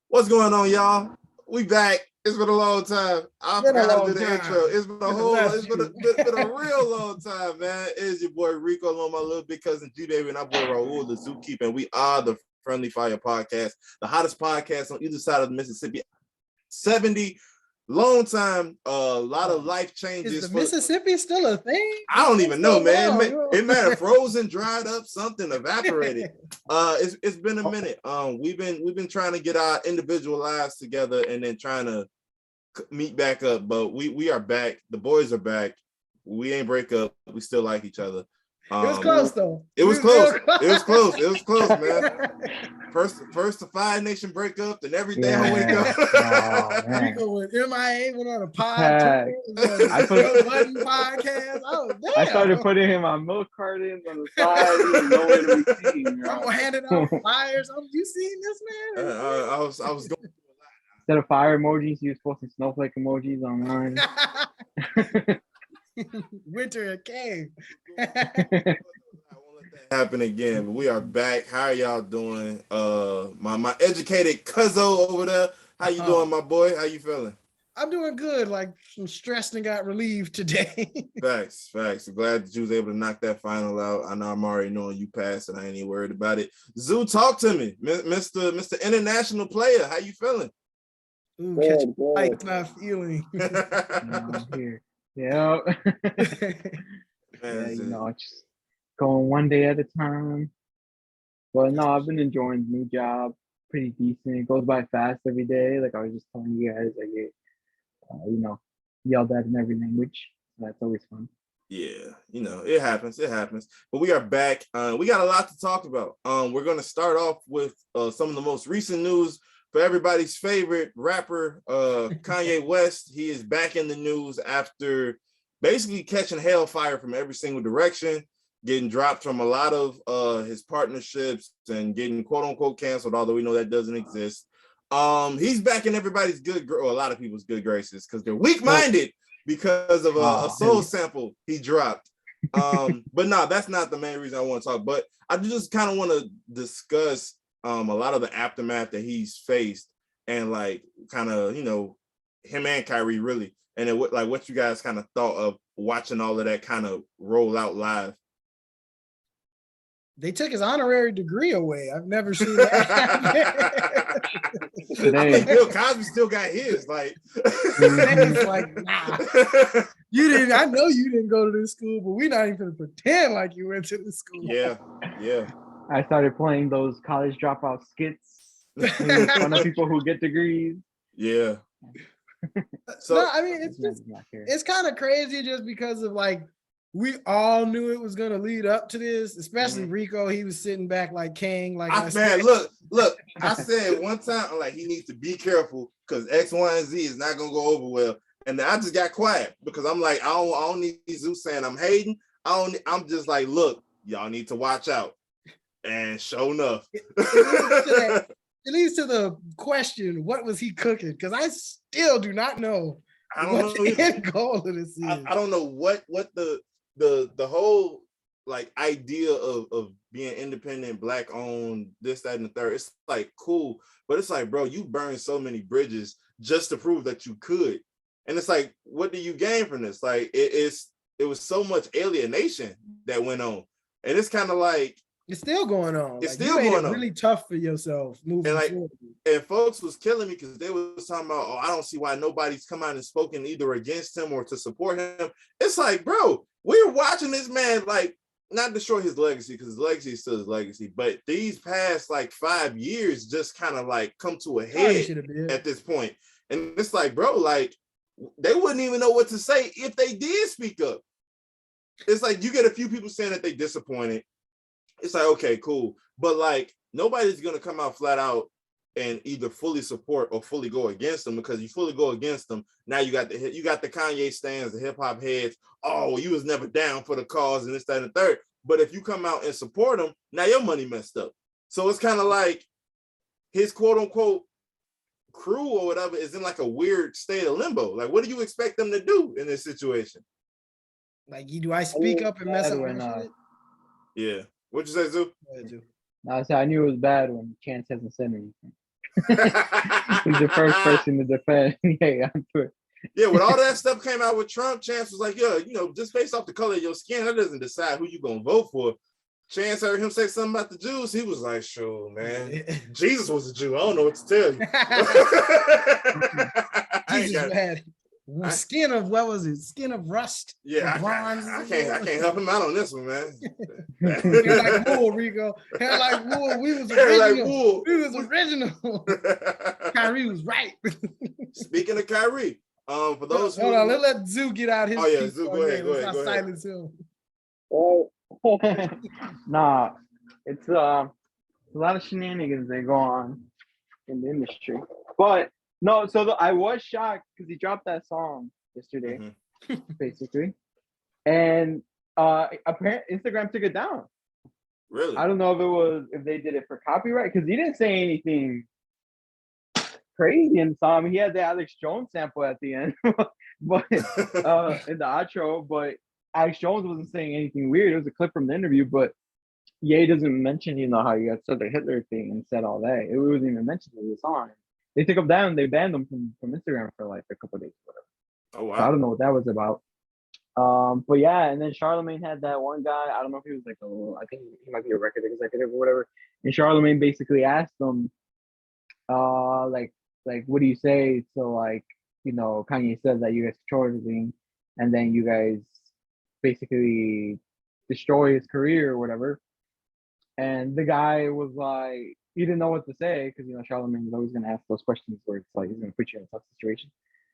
What's going on, y'all? We back. It's been a long time. I Been a forgot to long do the time. intro. It's been a whole. Bless It's been a real long time, man. It's your boy Rico, along my little big cousin G David, and our boy Raul, the zookeeper, and we are the Friendly Fire Podcast, the hottest podcast on either side of the Mississippi. 70 long time, a lot of life changes. Is the Mississippi still a thing? I don't even know, man. Long, it might have frozen, dried up, something evaporated. It's been a minute. We've been trying to get our individual lives together and then trying to meet back up, but we are back. The boys are back. We ain't break up. We still like each other. It was close though. It was close. It was close. It was close, man. First the Fire Nation break up, then everything wake up. Rico went MIA, went on a podcast. I put button podcast. Oh, damn. I started putting him on milk cartons on the side. He was nowhere to be seen. I'm gonna hand it out flyers. You seen this, man? I was going. Instead of fire emojis, he was posting snowflake emojis online. Winter a cave. I won't let that happen again. But we are back. How are y'all doing? My educated cuzzo over there. How you doing, my boy? How you feeling? I'm doing good. Like, I'm stressed and got relieved today. Facts. I'm glad that you was able to knock that final out. I know I'm already knowing you passed, and I ain't even worried about it. Zoo, talk to me, Mr. International Player. How you feeling? Ooh, catch like my feeling. Here. Yeah. Just going one day at a time. But no, I've been enjoying the new job. Pretty decent. It goes by fast every day. Like I was just telling you guys, I get, yelled at in every language. That's always fun. Yeah, it happens. But we are back. We got a lot to talk about. We're going to start off with some of the most recent news for everybody's favorite rapper, Kanye West. He is back in the news after basically catching hellfire from every single direction, getting dropped from a lot of his partnerships and getting quote unquote canceled, although we know that doesn't exist. He's back in everybody's a lot of people's good graces because they're weak-minded because of a soul sample he dropped. But no, that's not the main reason I want to talk. But I just kind of want to discuss a lot of the aftermath that he's faced and like kind of, him and Kyrie really. And it, like what you guys kind of thought of watching all of that kind of roll out live. They took his honorary degree away. I've never seen that. I think Bill Cosby still got his. Like, nah. You didn't. I know you didn't go to this school, but we're not even gonna pretend like you went to the school. Yeah. I started playing those college dropout skits. One of people who get degrees. Yeah. So no, I mean, it's kind of crazy just because of like we all knew it was gonna lead up to this, especially Rico. He was sitting back like king. Like look. I said one time, I'm like, he needs to be careful because X, Y, and Z is not gonna go over well. And then I just got quiet because I'm like, I don't need Zeus saying I'm hating. I'm just like, look, y'all need to watch out. And sure enough. It leads to the question, what was he cooking? Because I still do not know what the end goal of this is. I don't know what the whole like idea of being independent, black owned, this, that, and the third. It's like cool, but it's like, bro, you burned so many bridges just to prove that you could. And it's like, what do you gain from this? Like it was so much alienation that went on. And it's kind of like it's still going on. It's still going on. Really tough for yourself moving forward. And folks was killing me because they was talking about, I don't see why nobody's come out and spoken either against him or to support him. It's like, bro, we're watching this man like not destroy his legacy because his legacy is still his legacy, but these past like 5 years just kind of like come to a head at this point. And it's like, bro, like they wouldn't even know what to say if they did speak up. It's like you get a few people saying that they disappointed. It's like, okay, cool. But like, nobody's going to come out flat out and either fully support or fully go against them, because you fully go against them. Now you got the Kanye stands, the hip hop heads. Oh, you was never down for the cause and this, that, and the third. But if you come out and support them, now your money messed up. So it's kind of like his quote unquote crew or whatever is in like a weird state of limbo. Like, what do you expect them to do in this situation? Like, do I speak up and mess up my shit? Yeah. What'd you say, Zoo? No, I knew it was bad when Chance hasn't said anything. He's the first person to defend Ye on Twitter. Yeah, when all that stuff came out with Trump, Chance was like, yeah, just based off the color of your skin, that doesn't decide who you gonna vote for. Chance heard him say something about the Jews. He was like, sure, man. Jesus was a Jew. I don't know what to tell you. Jesus had skin of, what was it? Skin of rust. Yeah, bronze. I can't help him out on this one, man. Hair like wool, Rico. Hair like wool. We was original. Like wool. We was original. Kyrie was right. Speaking of Kyrie, for those hold on, let Zoo get out his. Oh yeah, Zoo, go ahead. Silence him. Oh, nah, it's a lot of shenanigans that go on in the industry. But no, so I was shocked because he dropped that song yesterday, basically, and apparently Instagram took it down. Really? I don't know if they did it for copyright, because he didn't say anything crazy in the song. He had the Alex Jones sample at the end, but in the outro, but Alex Jones wasn't saying anything weird. It was a clip from the interview, but Ye doesn't mention, how you had said the Hitler thing and said all that. It wasn't even mentioned in the song. They took him down. They banned him from Instagram for like a couple of days, whatever. Oh wow! So I don't know what that was about. But yeah, and then Charlemagne had that one guy. I don't know if he was like I think he might be a record executive or whatever. And Charlemagne basically asked him, like what do you say to like, Kanye said that you guys control everything, and then you guys basically destroy his career or whatever. And the guy was like, he didn't know what to say, because Charlemagne is always going to ask those questions where it's like he's going to put you in a tough situation.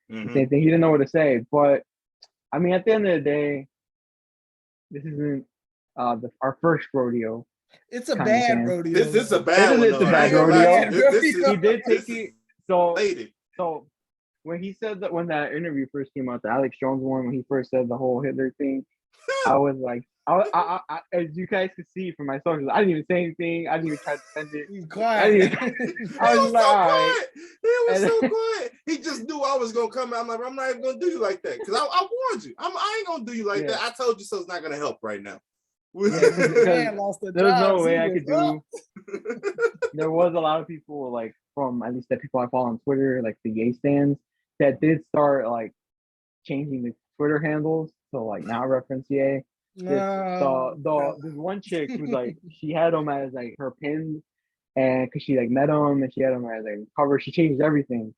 The same thing, he didn't know what to say. But I mean, at the end of the day, this isn't our first rodeo. It's a bad rodeo. This is a bad one. It's a bad rodeo. He did take it. So when he said that, when that interview first came out, the Alex Jones one, when he first said the whole Hitler thing, I was like, I as you guys could see from my socials, I didn't even say anything. I didn't even try to defend it. He's quiet. I was like, all right. He was so quiet. He just knew I was gonna come out. I'm like, I'm not even gonna do you like that, because I warned you. I ain't gonna do you like that. I told you so. It's not gonna help right now. There was no way I could do. There was a lot of people, like, from at least the people I follow on Twitter, like the Ye stands, that did start like changing the Twitter handles to like now reference Ye. So this one chick was like, she had him as like her pin, and because she like met him and she had him as like cover, she changed everything,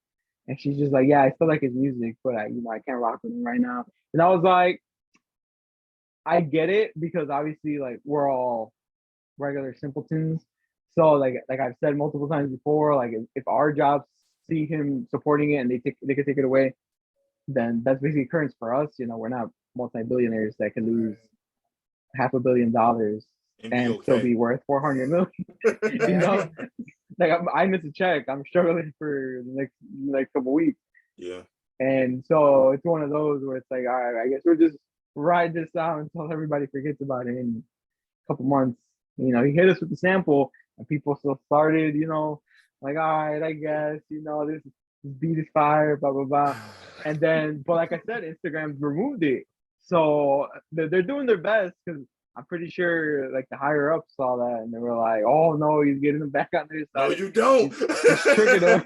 and she's just like, yeah, I still like his music, but I can't rock with him right now. And I was like, I get it, because obviously like we're all regular simpletons. So like I've said multiple times before, like if our jobs see him supporting it and they could take it away, then that's basically occurrence for us. We're not multi-billionaires that can lose $500 million and still be worth 400 million. Like I miss a check. I'm struggling for the next couple weeks. Yeah. And so it's one of those where it's like, all right, I guess we'll just ride this out until everybody forgets about it in a couple months. He hit us with the sample, and people still started, like, all right, I guess, this beat is fire, blah, blah, blah. And then, but like I said, Instagram removed it. So they're doing their best, because I'm pretty sure like the higher ups saw that and they were like, oh no, he's getting them back on their side. No, you don't. He's tricking them.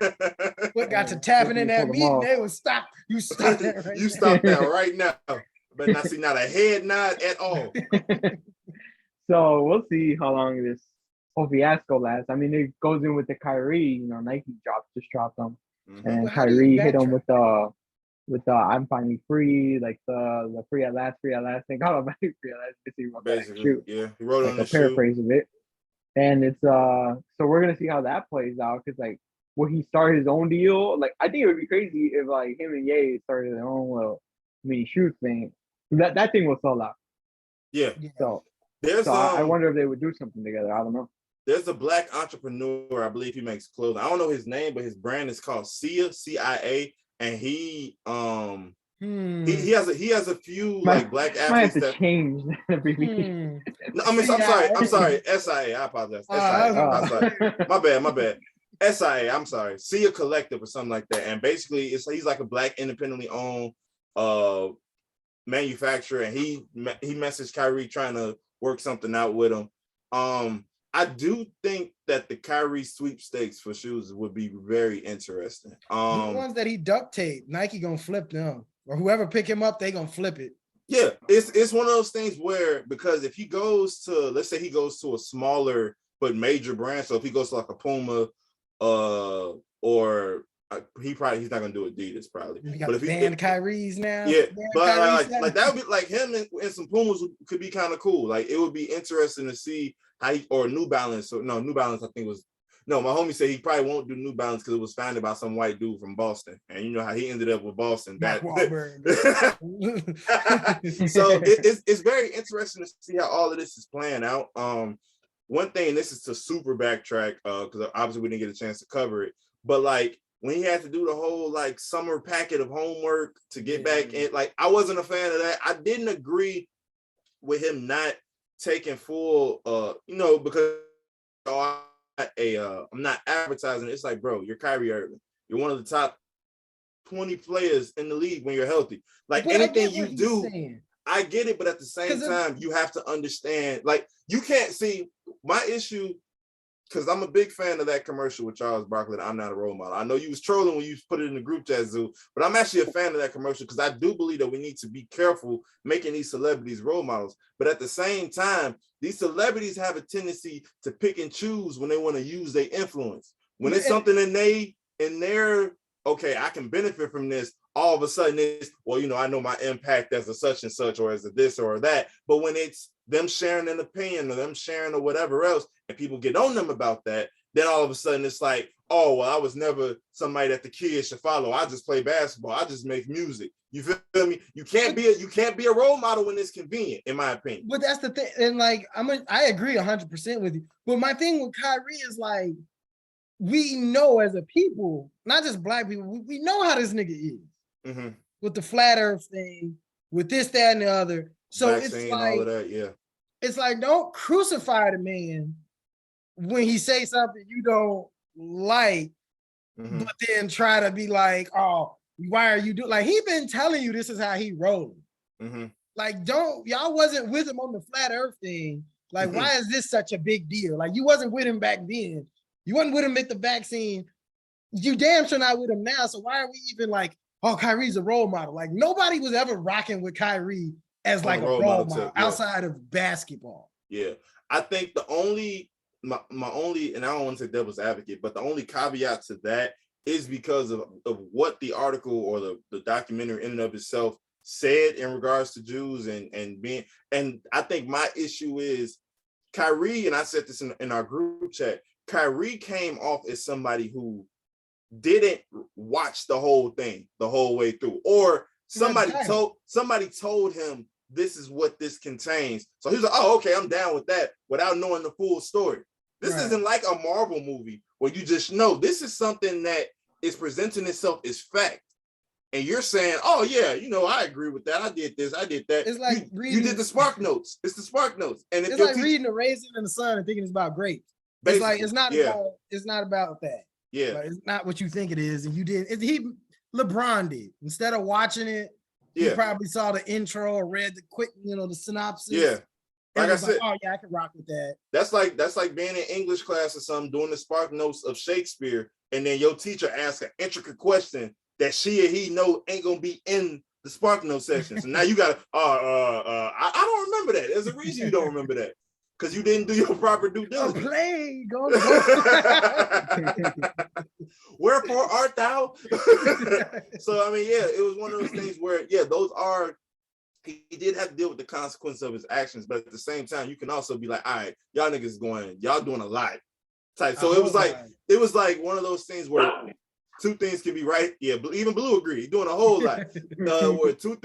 What got to tapping in that meeting? They would stop. You stop that right You stop that right now. But not see not a head nod at all. So we'll see how long this whole fiasco lasts. I mean, it goes in with the Kyrie, Nike just dropped them. And Kyrie hit him with the I'm finally free, like the free at last thing. Oh, free at last. Basically, yeah, he wrote like on the paraphrase of it. And it's so we're gonna see how that plays out, because like, will he start his own deal? Like, I think it would be crazy if like him and Ye started their own little mini shoot thing. That thing will sell out. Yeah. So I wonder if they would do something together. I don't know. There's a black entrepreneur, I believe he makes clothes. I don't know his name, but his brand is called Fiya, CIA, and he has a few like black athletes might have to change that every week. No, I'm sorry, SIA. I apologize. SIA. My bad. SIA. I'm sorry. Siya Collective or something like that. And basically, he's like a black independently owned manufacturer, and he messaged Kyrie trying to work something out with him. I do think that the Kyrie sweepstakes for shoes would be very interesting. The ones that he duct tape, Nike gonna flip them, or whoever pick him up, they gonna flip it. Yeah, it's one of those things where, because if he goes to, let's say he goes to a smaller but major brand, so if he goes to like a Puma, or he's not gonna do Adidas probably. We got banned Kyrie's now. Yeah, but like that would be like him and some Pumas could be kind of cool. Like it would be interesting to see how or New Balance. So no, New Balance I think was. No, my homie said he probably won't do New Balance because it was founded by some white dude from Boston, and you know how he ended up with Boston. So it's very interesting to see how all of this is playing out. One thing, this is to super backtrack because obviously we didn't get a chance to cover it, but like when he had to do the whole like summer packet of homework to get back in, like I wasn't a fan of that. I didn't agree with him not taking full, because. I'm not advertising. It's like, bro, you're Kyrie Irving. You're one of the top 20 players in the league when you're healthy. Like anything you do, I get it, but at the same time, you have to understand. Like you can't see my issue because I'm a big fan of that commercial with Charles Barkley. I'm not a role model. I know you was trolling when you put it in the group chat, Zoo, but I'm actually a fan of that commercial because I do believe that we need to be careful making these celebrities role models. But at the same time, these celebrities have a tendency to pick and choose when they want to use their influence. When it's something in their, okay, I can benefit from this, all of a sudden it's, well, I know my impact as a such and such or as a this or that. But when it's them sharing an opinion or them sharing or whatever else, and people get on them about that, then all of a sudden it's like, oh, well, I was never somebody that the kids should follow. I just play basketball. I just make music. You feel me? You can't be a role model when it's convenient, in my opinion. But that's the thing. And like, I agree 100% with you. But my thing with Kyrie is like, we know as a people, not just black people, we know how this nigga is with the flat earth thing, with this, that, and the other. So vaccine, it's like, all of that, yeah. It's like, don't crucify the man when he say something you don't like, but then try to be like, oh, why are you doing? Like, he been telling you this is how he rolling. Like, y'all wasn't with him on the flat earth thing. Like, why is this such a big deal? Like, you wasn't with him back then. You wasn't with him at the vaccine. You damn sure not with him now. So why are we even like, oh, Kyrie's a role model? Like, nobody was ever rocking with Kyrie as like a role model outside of basketball. Yeah. I think my only, and I don't want to say devil's advocate, but the only caveat to that is because of what the article or the documentary in and of itself said in regards to Jews and I think my issue is Kyrie, and I said this in our group chat, Kyrie came off as somebody who didn't watch the whole thing the whole way through, or somebody told him this is what this contains. So he was like, oh, okay, I'm down with that without knowing the full story. This isn't like a Marvel movie where you just know this is something that is presenting itself as fact. And you're saying, oh yeah, I agree with that. I did this, I did that. It's like you did the Spark Notes. It's the Spark Notes. And it's like reading The Raisin in the Sun and thinking it's about grapes. Basically, it's like it's not about that. Yeah. Like, it's not what you think it is. And you did LeBron did. Instead of watching it, he probably saw the intro or read the quick, the synopsis. Yeah. Like I said, oh yeah, I can rock with that. That's like being in English class or something, doing the Spark Notes of Shakespeare, and then your teacher asks an intricate question that she or he know ain't gonna be in the Spark Note section. So now you gotta, I don't remember that. There's a reason you don't remember that. Because you didn't do your proper due diligence. Go. Wherefore art thou? So I mean, it was one of those things where, he did have to deal with the consequence of his actions, but at the same time, you can also be like, all right, y'all niggas y'all doing a lot. Type. So it was like one of those things where two things can be right. Yeah, even Blue agreed. He's doing a whole lot. Where two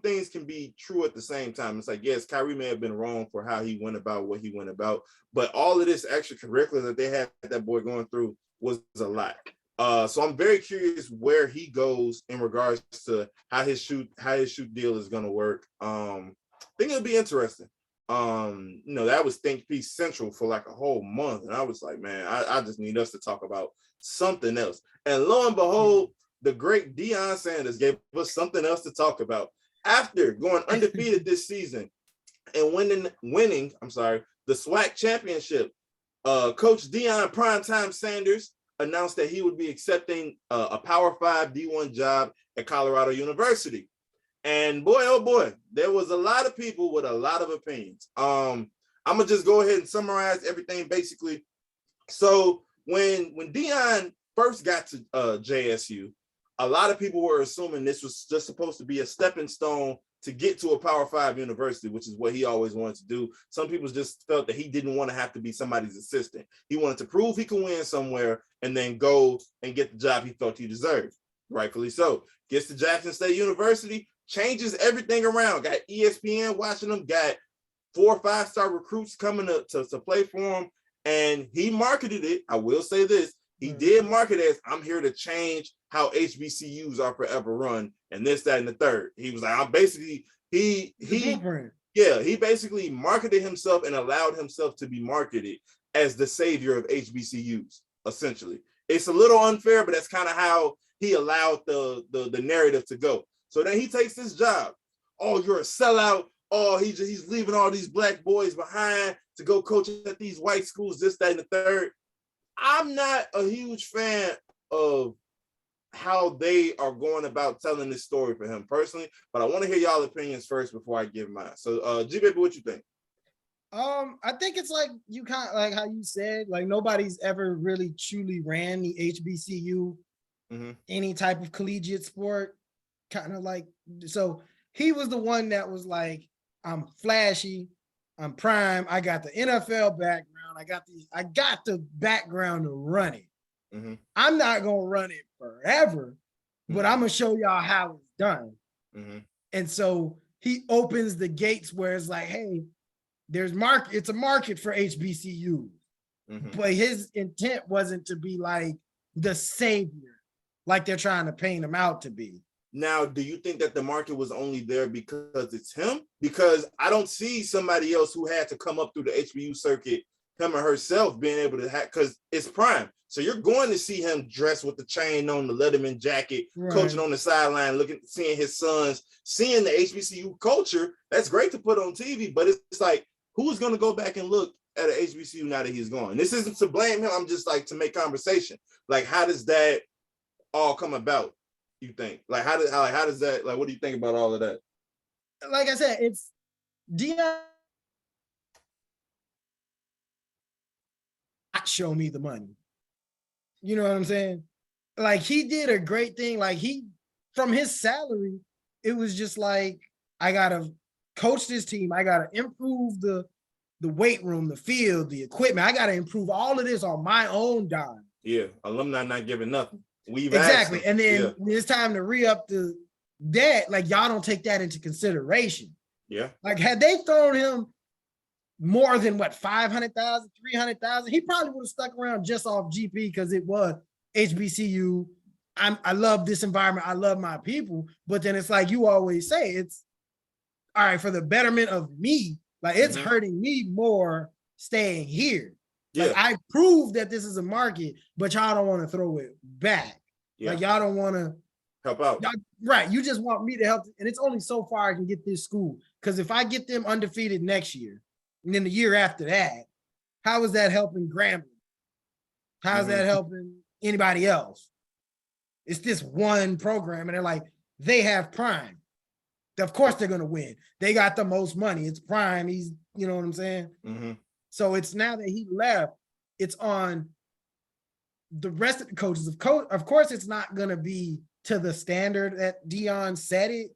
things can be true at the same time. It's like, yes, Kyrie may have been wrong for how he went about what he went about, but all of this extracurricular that they had that boy going through was a lot. So I'm very curious where he goes in regards to how his shoot deal is going to work. I think it'll be interesting. That was Think Piece Central for like a whole month, and I was like, man, I just need us to talk about something else. And lo and behold, the great Deion Sanders gave us something else to talk about after going undefeated this season and winning the SWAC championship. Coach Deion Primetime Sanders announced that he would be accepting a Power 5 D1 job at Colorado University. And boy, oh boy, there was a lot of people with a lot of opinions. I'm gonna just go ahead and summarize everything basically. So when Deion first got to JSU, a lot of people were assuming this was just supposed to be a stepping stone to get to a Power 5 university, which is what he always wanted to do. Some people just felt that he didn't want to have to be somebody's assistant. He wanted to prove he could win somewhere and then go and get the job he thought he deserved. Rightfully so. Gets to Jackson State University, changes everything around. Got ESPN watching them, got 4 or 5-star recruits coming to play for him. And he marketed it. I will say this. He did market it as, I'm here to change how HBCUs are forever run, and this, that, and the third. He was like, I'm basically, he basically marketed himself and allowed himself to be marketed as the savior of HBCUs, essentially. It's a little unfair, but that's kind of how he allowed the narrative to go. So then he takes this job. Oh, you're a sellout. Oh, he's leaving all these black boys behind to go coach at these white schools, this, that, and the third. I'm not a huge fan of how they are going about telling this story for him personally, but I want to hear y'all opinions first before I give mine. So, G-Baby, what you think? I think it's like you kind of like how you said, like nobody's ever really truly ran the HBCU, any type of collegiate sport, kind of like, so he was the one that was like, I'm flashy, I'm prime, I got the NFL background, I got the background to run it. I'm not gonna run it forever, but I'm gonna show y'all how it's done. And so he opens the gates where it's like, hey, it's a market for HBCUs. But his intent wasn't to be like the savior, like they're trying to paint him out to be. Now, do you think that the market was only there because it's him? Because I don't see somebody else who had to come up through the HBU circuit, him or herself, being able to have, because it's prime. So you're going to see him dressed with the chain on, the Letterman jacket, coaching on the sideline, seeing his sons, seeing the HBCU culture. That's great to put on TV, but it's like, who's going to go back and look at an HBCU now that he's gone? This isn't to blame him. I'm just like to make conversation. Like, how does that all come about? You think? Like, how does that, like, what do you think about all of that? Like I said, it's Deion. Show me the money. You know what I'm saying? Like, he did a great thing. Like, from his salary, it was just like, I gotta coach this team. I gotta improve the weight room, the field, the equipment. I gotta improve all of this on my own dime. Yeah, alumni not giving nothing. Exactly. And then when it's time to re-up the debt, like, y'all don't take that into consideration. Yeah. Like, had they thrown him more than what, 500,000, 300,000, he probably would have stuck around just off GP because it was HBCU. I love this environment. I love my people. But then it's like you always say, it's all right for the betterment of me. Like, it's hurting me more staying here. Yeah. Like, I proved that this is a market, but y'all don't want to throw it back. Yeah. Like, y'all don't want to help out. Right. You just want me to help. And it's only so far I can get this school. Because if I get them undefeated next year, and then the year after that, how is that helping Grambling? How is that helping anybody else? It's this one program, and they're like, they have prime. Of course they're going to win. They got the most money. It's prime. He's, you know what I'm saying? So it's now that he left, it's on the rest of the coaches. Of course, it's not going to be to the standard that Deion set it,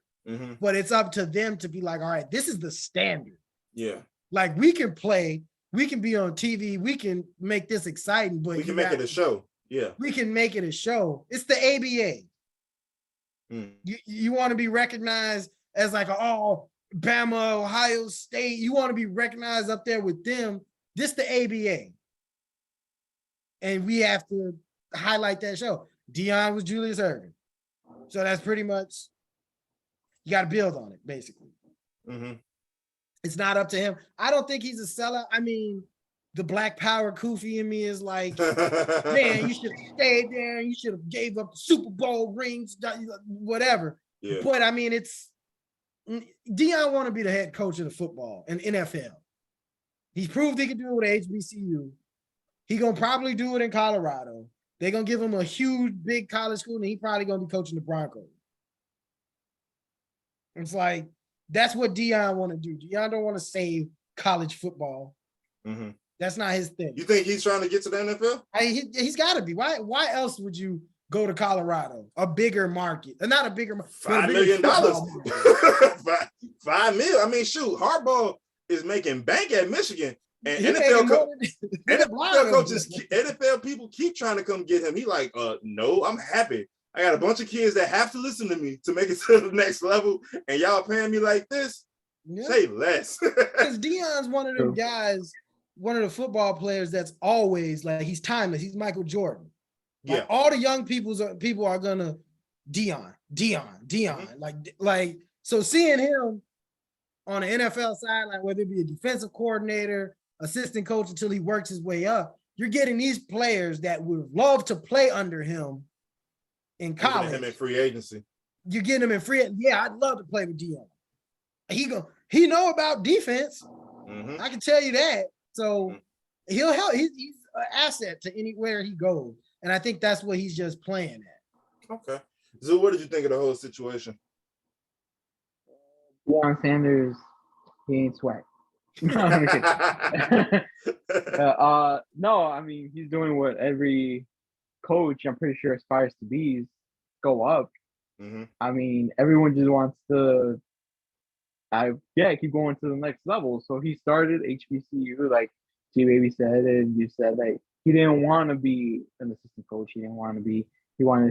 but it's up to them to be like, all right, this is the standard. Yeah. Like, we can play, we can be on TV, we can make this exciting, but we can make it a show. Yeah. We can make it a show. It's the ABA. You want to be recognized as like, Bama, Ohio State, you want to be recognized up there with them. This the ABA. And we have to highlight that show. Deion was Julius Erving. So that's pretty much, you got to build on it, basically. It's not up to him. I don't think he's a sellout. I mean, the Black Power Koofy in me is like, man, you should have stayed there. You should have gave up the Super Bowl rings, whatever. Yeah. But I mean, Deion want to be the head coach of the football and NFL. He's proved he can do it with HBCU. He gonna probably do it in Colorado. They're gonna give him a huge, big college school, and he probably gonna be coaching the Broncos. It's like that's what Deion want to do. Deion don't want to save college football. Mm-hmm. That's not his thing. You think he's trying to get to the NFL? He's got to be. Why else would you go to Colorado? A bigger market, not a bigger $5 million. $5 million. I mean, shoot, Harbaugh is making bank at Michigan, and NFL people keep trying to come get him. He like, no, I'm happy. I got a bunch of kids that have to listen to me to make it to the next level, and y'all paying me like this. Yeah. Say less. Because Deion's one of them guys, one of the football players that's always like, he's timeless. He's Michael Jordan. Like, all the young people are gonna Deion. Mm-hmm. Like so seeing him on the NFL side, like whether it be a defensive coordinator, assistant coach until he works his way up, you're getting these players that would love to play under him in college. Him in free agency. You get him in free. Yeah, I'd love to play with Deion. He know about defense. Mm-hmm. I can tell you that. So he'll help. He's an asset to anywhere he goes, and I think that's what he's just playing at. Okay. Zoo, what did you think of the whole situation? Deion Sanders, he ain't swag. No, I mean, he's doing what every coach, I'm pretty sure, aspires to be, is go up. Mm-hmm. I mean, everyone just wants to keep going to the next level. So he started HBCU, like G-Baby said, and you said that he didn't want to be an assistant coach. He wanted to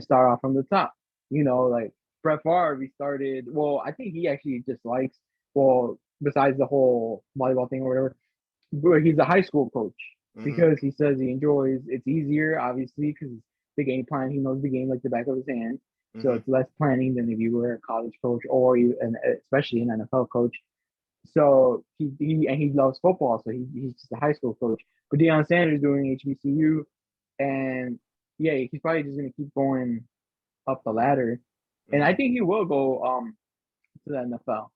start off from the top. You know, like Brett Favre, he started, well, I think he actually just likes, besides the whole volleyball thing or whatever, but he's a high school coach because he says he enjoys, it's easier, obviously, because the game plan, he knows the game like the back of his hand. So it's less planning than if you were a college coach or even, especially an NFL coach. So he loves football, so he's just a high school coach. But Deion Sanders doing HBCU, and he's probably just gonna keep going up the ladder, and I think he will go to the NFL.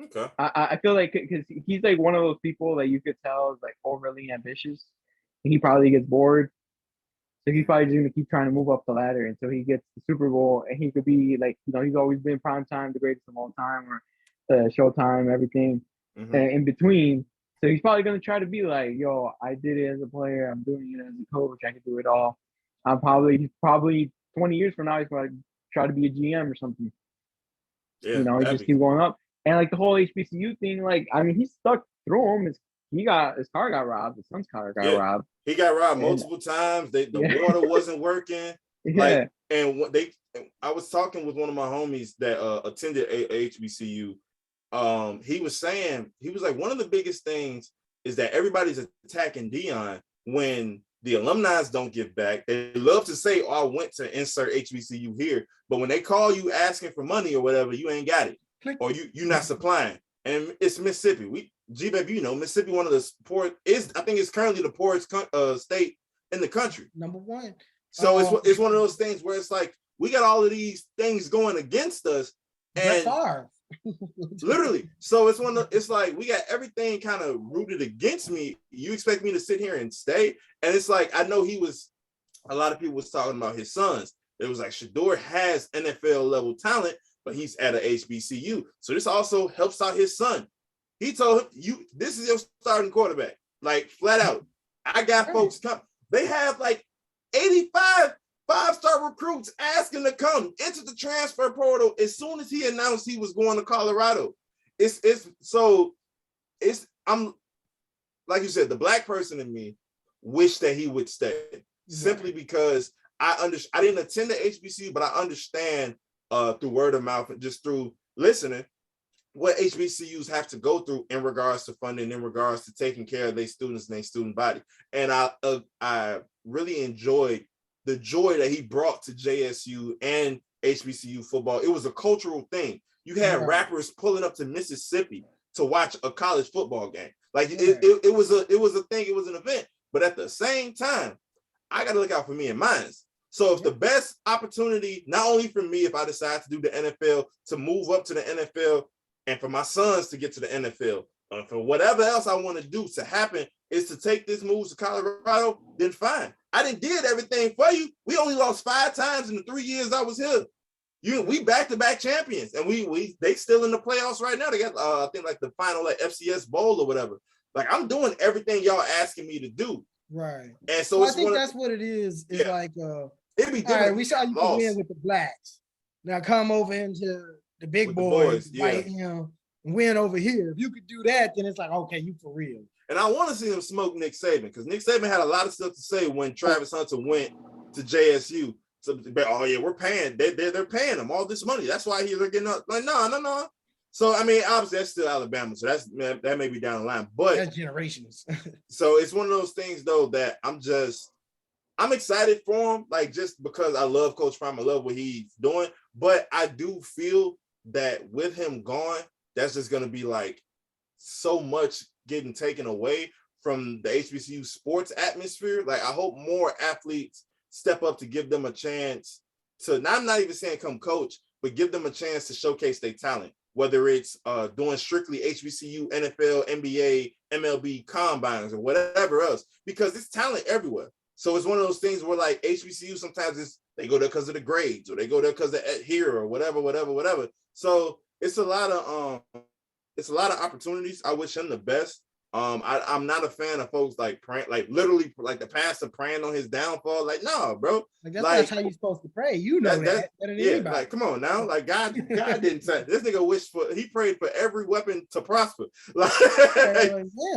Okay. I feel like because he's like one of those people that you could tell is like overly ambitious. He probably gets bored. So he's probably just going to keep trying to move up the ladder until he gets the Super Bowl, and he could be like, he's always been prime time, the greatest of all time, or Showtime, everything in between. So he's probably going to try to be like, yo, I did it as a player, I'm doing it as a coach, I can do it all. He's probably 20 years from now, he's going to try to be a GM or something. Yeah, he just keep going up. And like the whole HBCU thing, like, I mean, he's stuck through them. His car got robbed. His son's car got robbed. He got robbed multiple times. The water wasn't working. Like, and I was talking with one of my homies that attended HBCU. He was saying, he was like, one of the biggest things is that everybody's attacking Deion when the alumni don't give back. They love to say, I went to insert HBCU here, but when they call you asking for money or whatever, you ain't got it, or you're not supplying. And it's Mississippi. G-Baby, Mississippi, one of the poorest, I think it's currently the poorest state in the country. Number one. So it's one of those things where it's like, we got all of these things going against us. And literally. So it's like, we got everything kind of rooted against me. You expect me to sit here and stay? And it's like, I know a lot of people was talking about his sons. It was like, Shador has NFL level talent, but he's at a HBCU. So this also helps out his son. He told him, this is your starting quarterback. Like, flat out. I got folks come. They have like 85 five-star recruits asking to come into the transfer portal as soon as he announced he was going to Colorado. I'm like you said, the black person in me wish that he would stay, simply because I didn't attend the HBCU, but I understand through word of mouth and just through listening what HBCUs have to go through in regards to funding, in regards to taking care of their students and their student body. And I really enjoyed the joy that he brought to JSU and HBCU football. It was a cultural thing. You had rappers pulling up to Mississippi to watch a college football game. Like it was a thing. It was an event. But at the same time, I got to look out for me and mine. So if the best opportunity, not only for me, if I decide to do the NFL, to move up to the NFL, and for my sons to get to the NFL, for whatever else I want to do to happen, is to take this move to Colorado, then fine. I didn't did everything for you. We only lost 5 times in the 3 years I was here. We back-to-back champions, and they still in the playoffs right now. They got I think like the final like FCS Bowl or whatever. Like I'm doing everything y'all asking me to do. Right. And so I think that's what it is. It's like it'd be all right, we saw you can win with the blacks. Now come over into the big boys, right? You know, win over here. If you could do that, then it's like, okay, you for real. And I want to see him smoke Nick Saban, because Nick Saban had a lot of stuff to say when Travis Hunter went to JSU. So, oh yeah, we're paying. They're paying him all this money. That's why they're getting up. Like, no. So I mean, obviously that's still Alabama. So that may be down the line, but that's generations. So it's one of those things though that I'm excited for him, like just because I love Coach Prime, I love what he's doing. But I do feel that with him gone, that's just gonna be like so much getting taken away from the HBCU sports atmosphere. Like I hope more athletes step up to give them a chance to, I'm not even saying come coach, but give them a chance to showcase their talent, whether it's doing strictly HBCU, NFL, NBA, MLB combines or whatever else, because it's talent everywhere. So it's one of those things where like HBCU, sometimes they go there because of the grades, or they go there because of here or whatever. So it's a lot of opportunities. I wish him the best. I'm not a fan of folks like praying, like literally like the pastor praying on his downfall. Like, no, bro. Like that's how you're supposed to pray. You know that better than anybody. Like, come on now. Like God didn't say this nigga he prayed for every weapon to prosper. Like,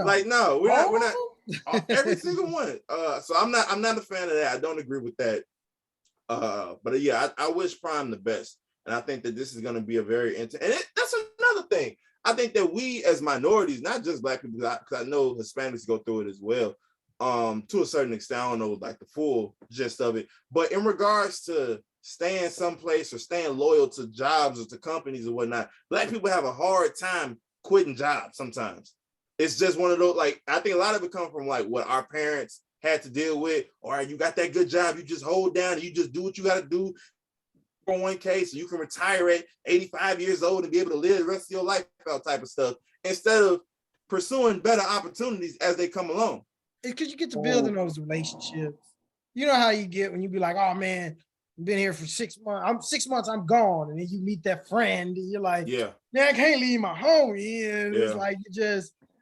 like no, we're not every single one. So I'm not a fan of that. I don't agree with that. But yeah, I wish Prime the best. And I think that this is going to be a very that's another thing. I think that we as minorities, not just Black people, because I know Hispanics go through it as well, to a certain extent. I don't know like the full gist of it, but in regards to staying someplace or staying loyal to jobs or to companies or whatnot, Black people have a hard time quitting jobs sometimes. It's just one of those, like, I think a lot of it comes from like what our parents had to deal with. All right, you got that good job, you just hold down and you just do what you got to do. 401k, so you can retire at 85 years old and be able to live the rest of your life out type of stuff, instead of pursuing better opportunities as they come along. It's because you get to building those relationships. You know how you get when you be like, oh man, I've been here for 6 months. 6 months, I'm gone. And then you meet that friend and you're like, yeah, I can't leave my homie. And it's like,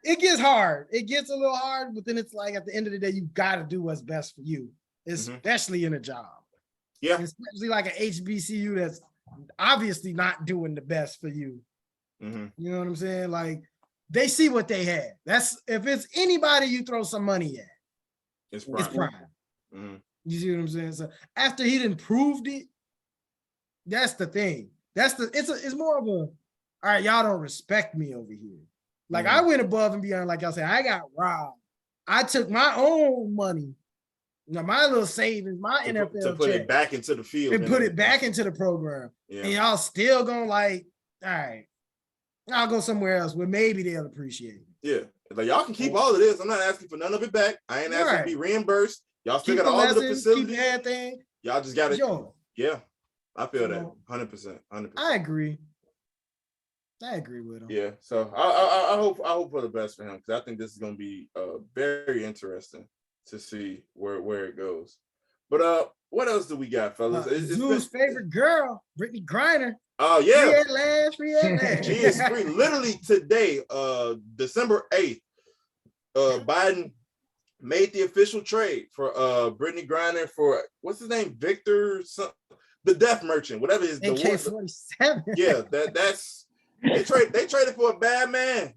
it gets hard. It gets a little hard, but then it's like at the end of the day, you got to do what's best for you, especially in a job. Yeah, and especially like an HBCU that's obviously not doing the best for you. You know what I'm saying? Like they see what they had. That's if it's anybody you throw some money at, it's Prime. You see what I'm saying? So after he done proved it, that's the thing. It's more of a all right. Y'all don't respect me over here. Like I went above and beyond. Like y'all said, I got robbed. I took my own money. My little savings, my NFL to put it back into the field and put it back into the program. Yeah. And y'all still gonna like, all right, I'll go somewhere else where maybe they'll appreciate it. Yeah, like y'all can keep all of this. I'm not asking for none of it back. I ain't asking to be reamboursed. Y'all still got all of the facilities. Keep everything. Y'all just got it. Yeah, I feel that 100%. I agree with him. Yeah, so I hope for the best for him, because I think this is gonna be very interesting to see where it goes. But what else do we got, fellas? Zoo's favorite girl, Brittney Griner. Oh yeah, free at last. She is free. Literally today, December 8th, Biden made the official trade for Brittney Griner for what's his name, Victor, the Death Merchant, whatever his AK-47. Yeah, that's they traded for a bad man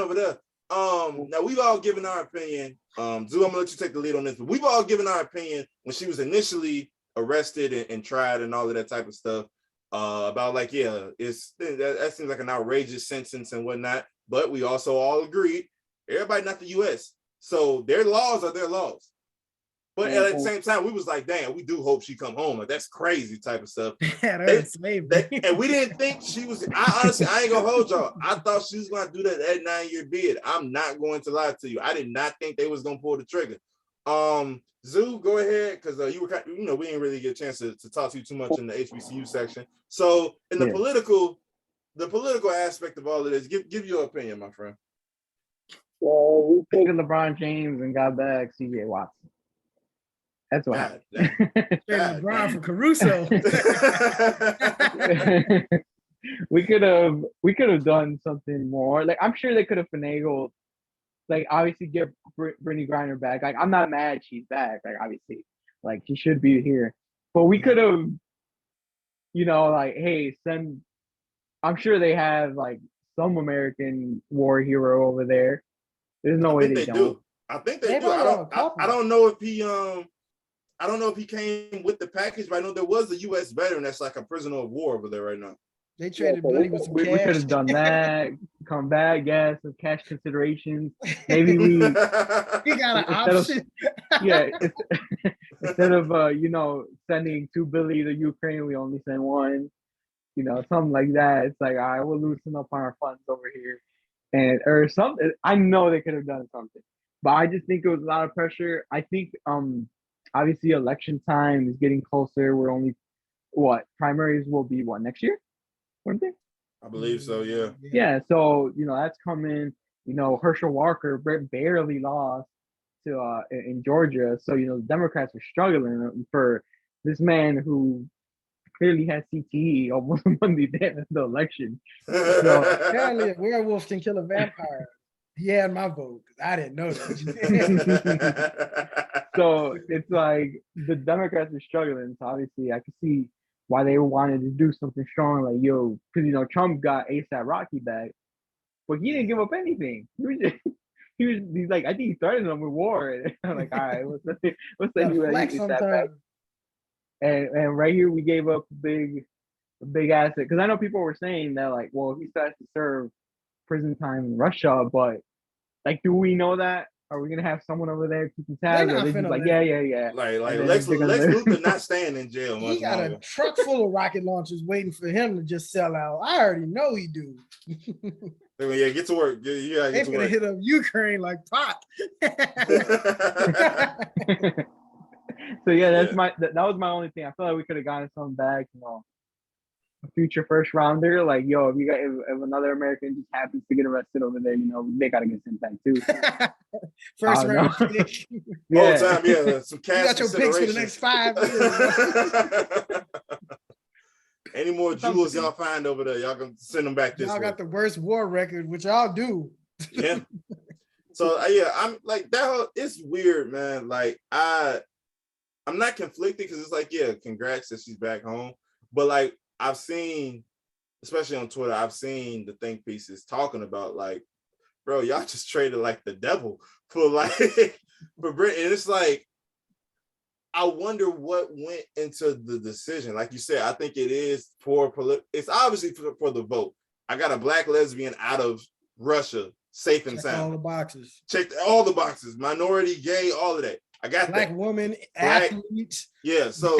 over there. Now we've all given our opinion. Zoo, I'm gonna let you take the lead on this, but we've all given our opinion when she was initially arrested and tried and all of that type of stuff. About like, that seems like an outrageous sentence and whatnot. But we also all agreed, everybody not the US, so their laws are their laws. But at the same time, we was like, damn, we do hope she come home. Like, that's crazy type of stuff. And we didn't think she was, I ain't gonna hold y'all. I thought she was gonna do that 9-year bid. I'm not going to lie to you. I did not think they was gonna pull the trigger. Zoo, go ahead, because you were we didn't really get a chance to talk to you too much in the HBCU section. So in the political aspect of all of this, give your opinion, my friend. So we took LeBron James and got back CJ Watson. That's what happened. Traded LeBron for Caruso. we could have done something more. Like I'm sure they could have finagled. Like obviously get Brittney Griner back. Like I'm not mad she's back. Like obviously, like she should be here. But we could have, like, hey, send. I'm sure they have like some American war hero over there. There's no way they don't. I think they do. I don't know if he I don't know if he came with the package, but I know there was a U.S. veteran that's like a prisoner of war over there right now. They traded money with some cash. We could have done that. Come back, some cash considerations. Maybe we. He got an option. Instead of sending $2 billion to Ukraine, we only send one. Something like that. It's like, all right, we'll loosen up on our funds over here, or something. I know they could have done something, but I just think it was a lot of pressure. I think obviously election time is getting closer. We're only primaries will be next year, weren't they? I believe so. Yeah. Yeah. So that's coming. Herschel Walker barely lost to in Georgia. So the Democrats are struggling for this man who clearly has CTE almost won the election. So apparently a werewolf can kill a vampire. He had my vote because I didn't know that. So it's like the Democrats are struggling. So obviously I can see why they wanted to do something strong, like because Trump got ASAP Rocky back, but he didn't give up anything. He's like, I think he threatened them with war. And I'm like, all right, what's that ASAP back? And right here we gave up a big asset, because I know people were saying that like, well, he still has to serve prison time in Russia, but like, do we know that? Are we gonna have someone over there keeping tabs? Or they just like, yeah. Like Lex Luthor not staying in jail. He got a truck full of rocket launchers waiting for him to just sell out. I already know he do. Yeah, get to work. Yeah, they're gonna hit up Ukraine like pop. So yeah, that was my only thing. I feel like we could have gotten something back, a future first rounder. Like, if another American just happens to get arrested over there, they gotta get sent back too. First round pick. All the time, yeah. Some cash. You got your picks for the next 5 years. Any more jewels y'all find over there, y'all can send them back this way. Y'all got the worst war record, which y'all do. Yeah. So I'm like that. It's weird, man. Like I'm not conflicted because it's like, yeah, congrats that she's back home. But like I've seen, especially on Twitter, I've seen the think pieces talking about like, bro, y'all just traded like the devil for Brittney. And it's like, I wonder what went into the decision. Like you said, I think it is it's obviously for the vote. I got a black lesbian out of Russia, safe and sound. All the boxes. Checked all the boxes. Minority, gay, all of that. I got black that. Woman, athlete. Yeah. So,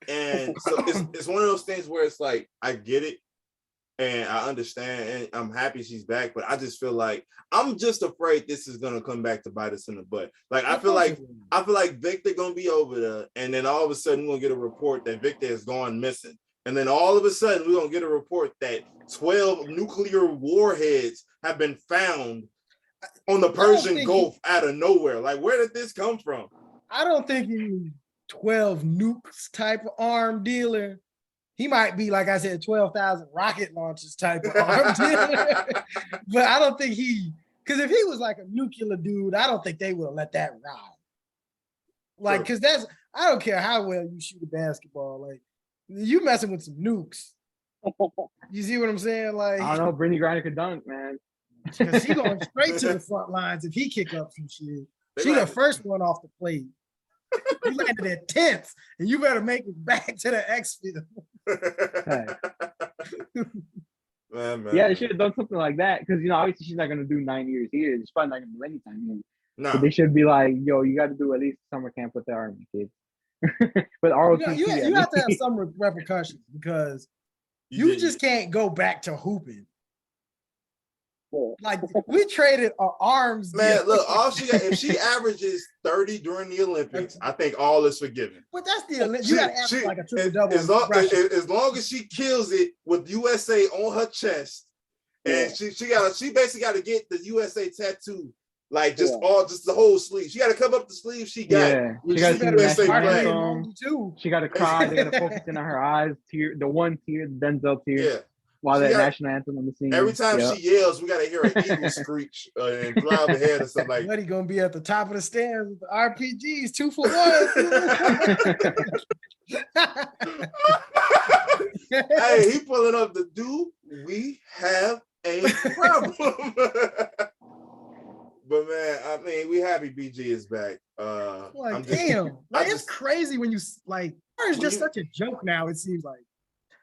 and so it's one of those things where it's like, I get it and I understand and I'm happy she's back, but I just feel like I'm just afraid this is gonna come back to bite us in the butt. Like I feel like Victor gonna be over there, and then all of a sudden we're gonna get a report that Victor has gone missing. And then all of a sudden we're gonna get a report that 12 nuclear warheads have been found on the Persian Gulf out of nowhere. Like, where did this come from? I don't think he's 12 nukes type of arm dealer. He might be, like I said, 12,000 rocket launches type of arm dealer. But I don't think because if he was like a nuclear dude, I don't think they would have let that ride. Like, because I don't care how well you shoot a basketball. Like, you messing with some nukes. You see what I'm saying? Like, I don't know. Brittney Griner could dunk, man. Because he going straight to the front lines if he kick up some shit. She the first one off the plate. You landed at 10th, and you better make it back to the X field. Man. Yeah, they should have done something like that, because obviously she's not gonna do 9 years here. She's probably not gonna do anytime here. No. So they should be like, yo, you got to do at least summer camp with the Army kids. But ROTC, you have to have some repercussions, because you just can't go back to hooping. Like, we traded our arms. Man, look, all she got, if she averages 30 during the Olympics, I think all is forgiven. But that's the Olympics. You got to average like a triple double. As long as she kills it with USA on her chest, and she basically got to get the USA tattoo, like just the whole sleeve. She got to cover up the sleeve. She got she got to see the USA national flag. anthem. She got to cry. They got to focus in on her eyes. Tear, the one tear, the Denzel tear. Yeah. While that national anthem on the scene. Every time she yells, we gotta hear an eagle screech and fly overhead or something like that. Buddy gonna be at the top of the stairs with the RPGs, 2 for 1. Hey, he pulling up the do we have a problem? But man, I mean, we happy BG is back. Like, damn, it's crazy when you like. It's just such a joke now. It seems like,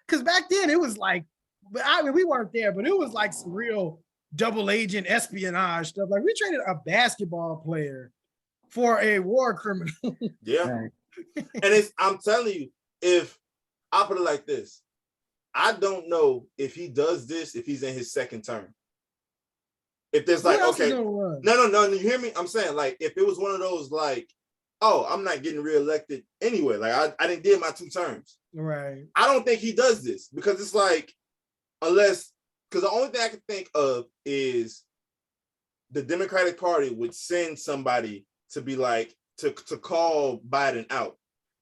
because back then it was like. But I mean, we weren't there, but it was like some real double agent espionage stuff. Like we traded a basketball player for a war criminal. Yeah. And I'm telling you, if I put it like this, I don't know if he does this, if he's in his second term. If there's like, okay, no, you hear me? I'm saying like, if it was one of those like, oh, I'm not getting reelected anyway. Like I didn't get my 2 terms. Right. I don't think he does this because it's like, because the only thing I can think of is the Democratic Party would send somebody to be like, to call Biden out.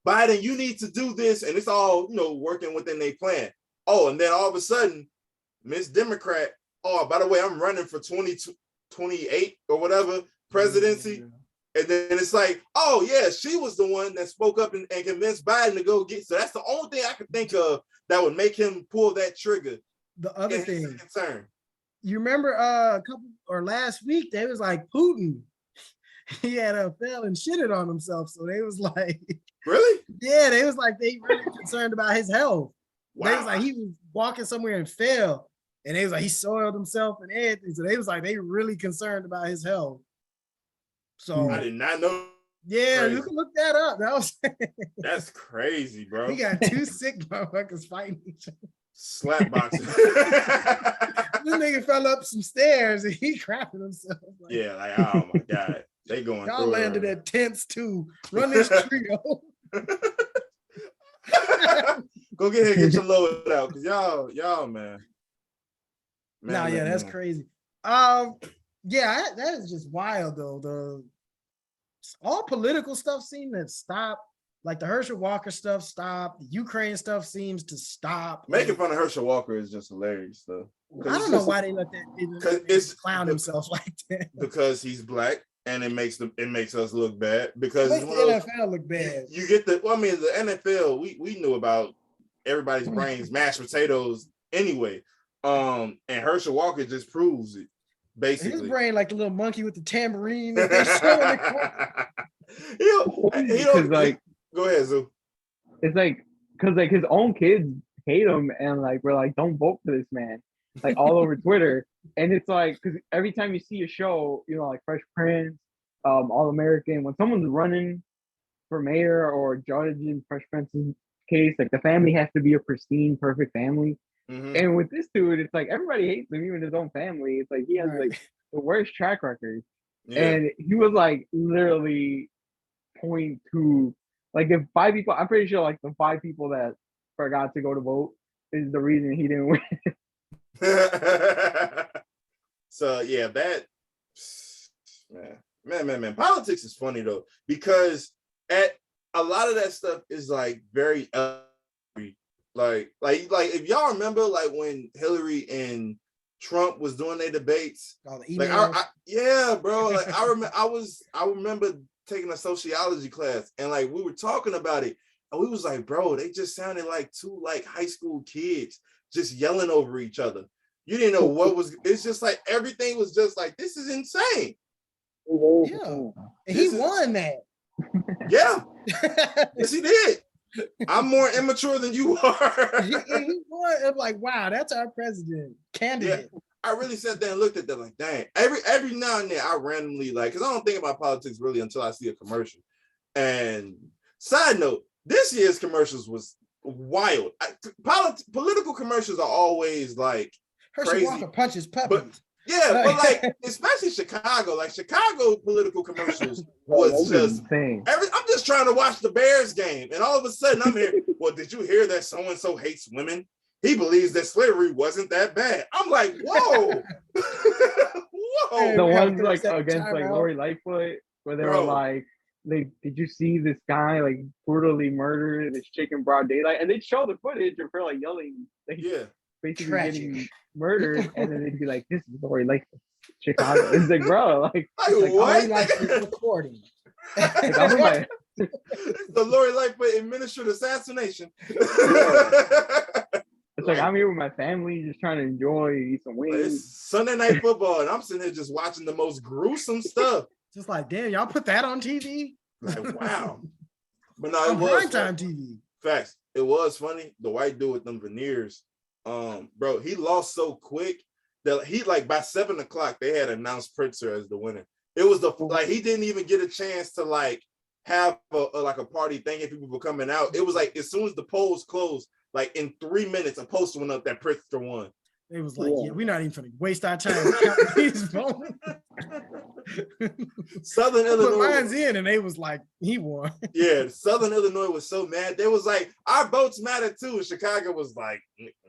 Biden, you need to do this. And it's all, working within their plan. Oh, and then all of a sudden, Miss Democrat, oh, by the way, I'm running for 2028 or whatever presidency. Yeah. And then it's like, oh yeah, she was the one that spoke up and convinced Biden to go get. So that's the only thing I could think of that would make him pull that trigger. The other thing, you remember a couple or last week, they was like Putin, he had fell and shitted on himself. So they was like, really? Yeah, they was like, they really concerned about his health. Wow. They was like, he was walking somewhere and fell. And they was like, he soiled himself and everything. So they was like, they really concerned about his health. So I did not know. Yeah, crazy. You can look that up. That's crazy, bro. We got 2 sick motherfuckers fighting each other. Slap boxing. This nigga fell up some stairs and he crapping himself. Like, yeah, like, oh my God. They going y'all landed at tents too. Run this trio. Go get here and get your load out. Cause y'all, man. Yeah, that's crazy. Yeah, that is just wild though. All political stuff seemed to stop. Like the Herschel Walker stuff stopped. The Ukraine stuff seems to stop. Making fun of Herschel Walker is just hilarious, though. I don't know why they let that clown himself like that. Because he's black, and it makes us look bad. Because it makes the NFL look bad. You get the NFL. We knew about everybody's brains, mashed potatoes anyway. And Herschel Walker just proves it. Basically, his brain like the little monkey with the tambourine. That they show like. Go ahead, Zoo. It's like, because like his own kids hate him and like we're like, don't vote for this man, like all over Twitter. And it's like, because every time you see a show, like Fresh Prince, All American, when someone's running for mayor or judge in Fresh Prince's case, like the family has to be a pristine, perfect family. Mm-hmm. And with this dude, it's like everybody hates him, even his own family. It's like he has like the worst track record. Yeah. And he was like literally point to. Like if 5 people, I'm pretty sure like the 5 people that forgot to go to vote is the reason he didn't win. So yeah, man. Politics is funny though, because at a lot of that stuff is like very like if y'all remember like when Hillary and Trump was doing their debates, like yeah, bro. Like I remember taking a sociology class and like we were talking about it and we was like, bro, they just sounded like 2 like high school kids just yelling over each other. You didn't know what was. It's just like everything was just like, this is insane. Yeah, and he won that. Yeah, yes he did. I'm more immature than you are. he won. I'm like, wow, that's our president candidate. Yeah. I really sat there and looked at that like, dang. Every now and then I randomly like, because I don't think about politics really until I see a commercial. And side note, this year's commercials was wild. Political commercials are always like Herschel crazy. Walker punches puppies. But like especially Chicago, like Chicago political commercials was just I'm just trying to watch the Bears game, and all of a sudden I'm here. Well, did you hear that so and so hates women? he believes that slavery wasn't that bad. I'm like, whoa. Whoa. The ones like against like Lori Lightfoot, where they were like, did you see this guy like brutally murder this chick in broad daylight? And they'd show the footage of her like yelling, like basically getting murdered, and then they'd be like, "This is Lori Lightfoot, Chicago." It's like, bro, like what? Like recording. Like, I'm in my the Lori Lightfoot administered assassination. It's like I'm here with my family, just trying to enjoy, eat some wings. It's Sunday Night Football, and I'm sitting here just watching the most gruesome stuff. Just like, damn, y'all put that on TV? Like, wow. But no, it was primetime TV. Facts. It was funny. The white dude with them veneers, bro, he lost so quick that he like by 7 o'clock they had announced Pritzker as the winner. It was he didn't even get a chance to like have a party thing if people were coming out. It was like as soon as the polls closed, like in 3 minutes, a poster went up that Pritzker won. It was like, yeah, we're not even gonna waste our time counting these votes. Southern Illinois. Mine's in, and they was like, he won. Yeah, Southern Illinois was so mad. They was like, our votes matter too. And Chicago was like,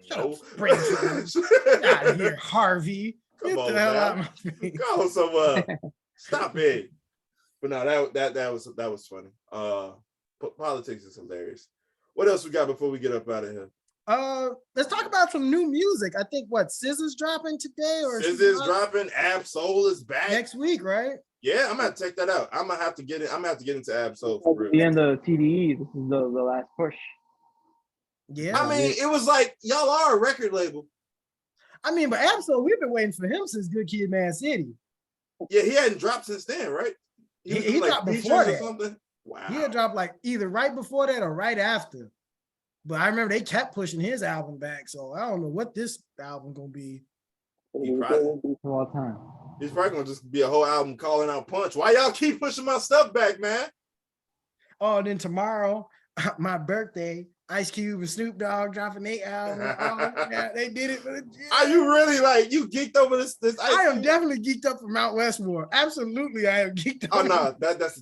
no. Get out of here, Harvey. Come Get on, the hell man. out of my face. Go somewhere. Stop it. But no, that was funny. Politics is hilarious. What else we got before we get up out of here? Let's talk about some new music. I think SZA's dropping today, or SZA's dropping. Ab-Soul is back next week, right? Yeah, I'm gonna check that out. I'm gonna have to get it. I'm gonna have to get into Ab-Soul for real. The end of TDE. This is the last push. Yeah, I mean, it was like y'all are a record label. I mean, but Ab-Soul, we've been waiting for him since Good Kid, Mad City. Yeah, he hadn't dropped since then, right? He dropped before that. Something. Wow. He had dropped like either right before that or right after. But I remember they kept pushing his album back, so I don't know what this album gonna be. He's probably gonna just be a whole album calling out Punch. Why y'all keep pushing my stuff back, man? Oh, and then tomorrow, my birthday, Ice Cube and Snoop Dogg dropping their album. Oh, yeah, they did it. Are you really like you geeked over this? I am definitely geeked up for Mount Westmore. Absolutely, I am geeked up. Oh no, that's a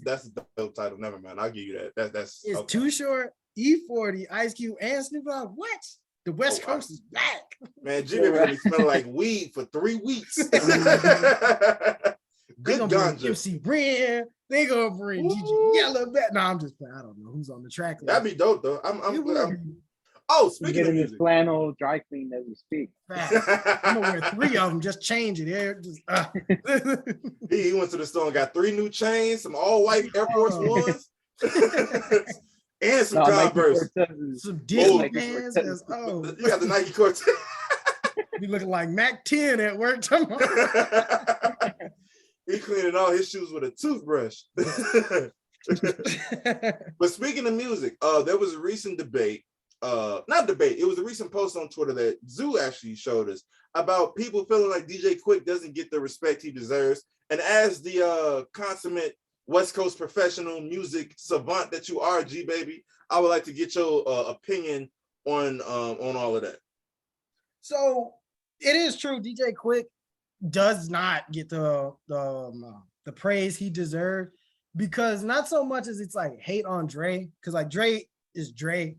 dope title. Never mind, I'll give you that. That's it's okay. Too Short, E40, Ice Cube, and Snoop Dogg. What? The West Coast is back. Man, G-Baby gonna be smelling like weed for 3 weeks. Good ganja. MC Ren. They gonna bring Gigi Yellow back. No, I'm just playing. I don't know who's on the track. That'd be dope though. Oh, speaking of music, this flannel dry clean as we speak. I'm gonna wear 3 of them. Just change it. He went to the store and got 3 new chains, some all white Air Force Ones. And some Converse. Some Disney pants. You got the Nike Cortez. Be looking like Mac 10 at work tomorrow. He cleaning all his shoes with a toothbrush. But speaking of music, there was a recent debate. It was a recent post on Twitter that Zoo actually showed us about people feeling like DJ Quick doesn't get the respect he deserves. And as the consummate West Coast professional music savant that you are, G-Baby, I would like to get your opinion on all of that. So it is true, DJ Quick does not get the praise he deserved, because not so much as it's like hate on Dre, because like Dre is Dre,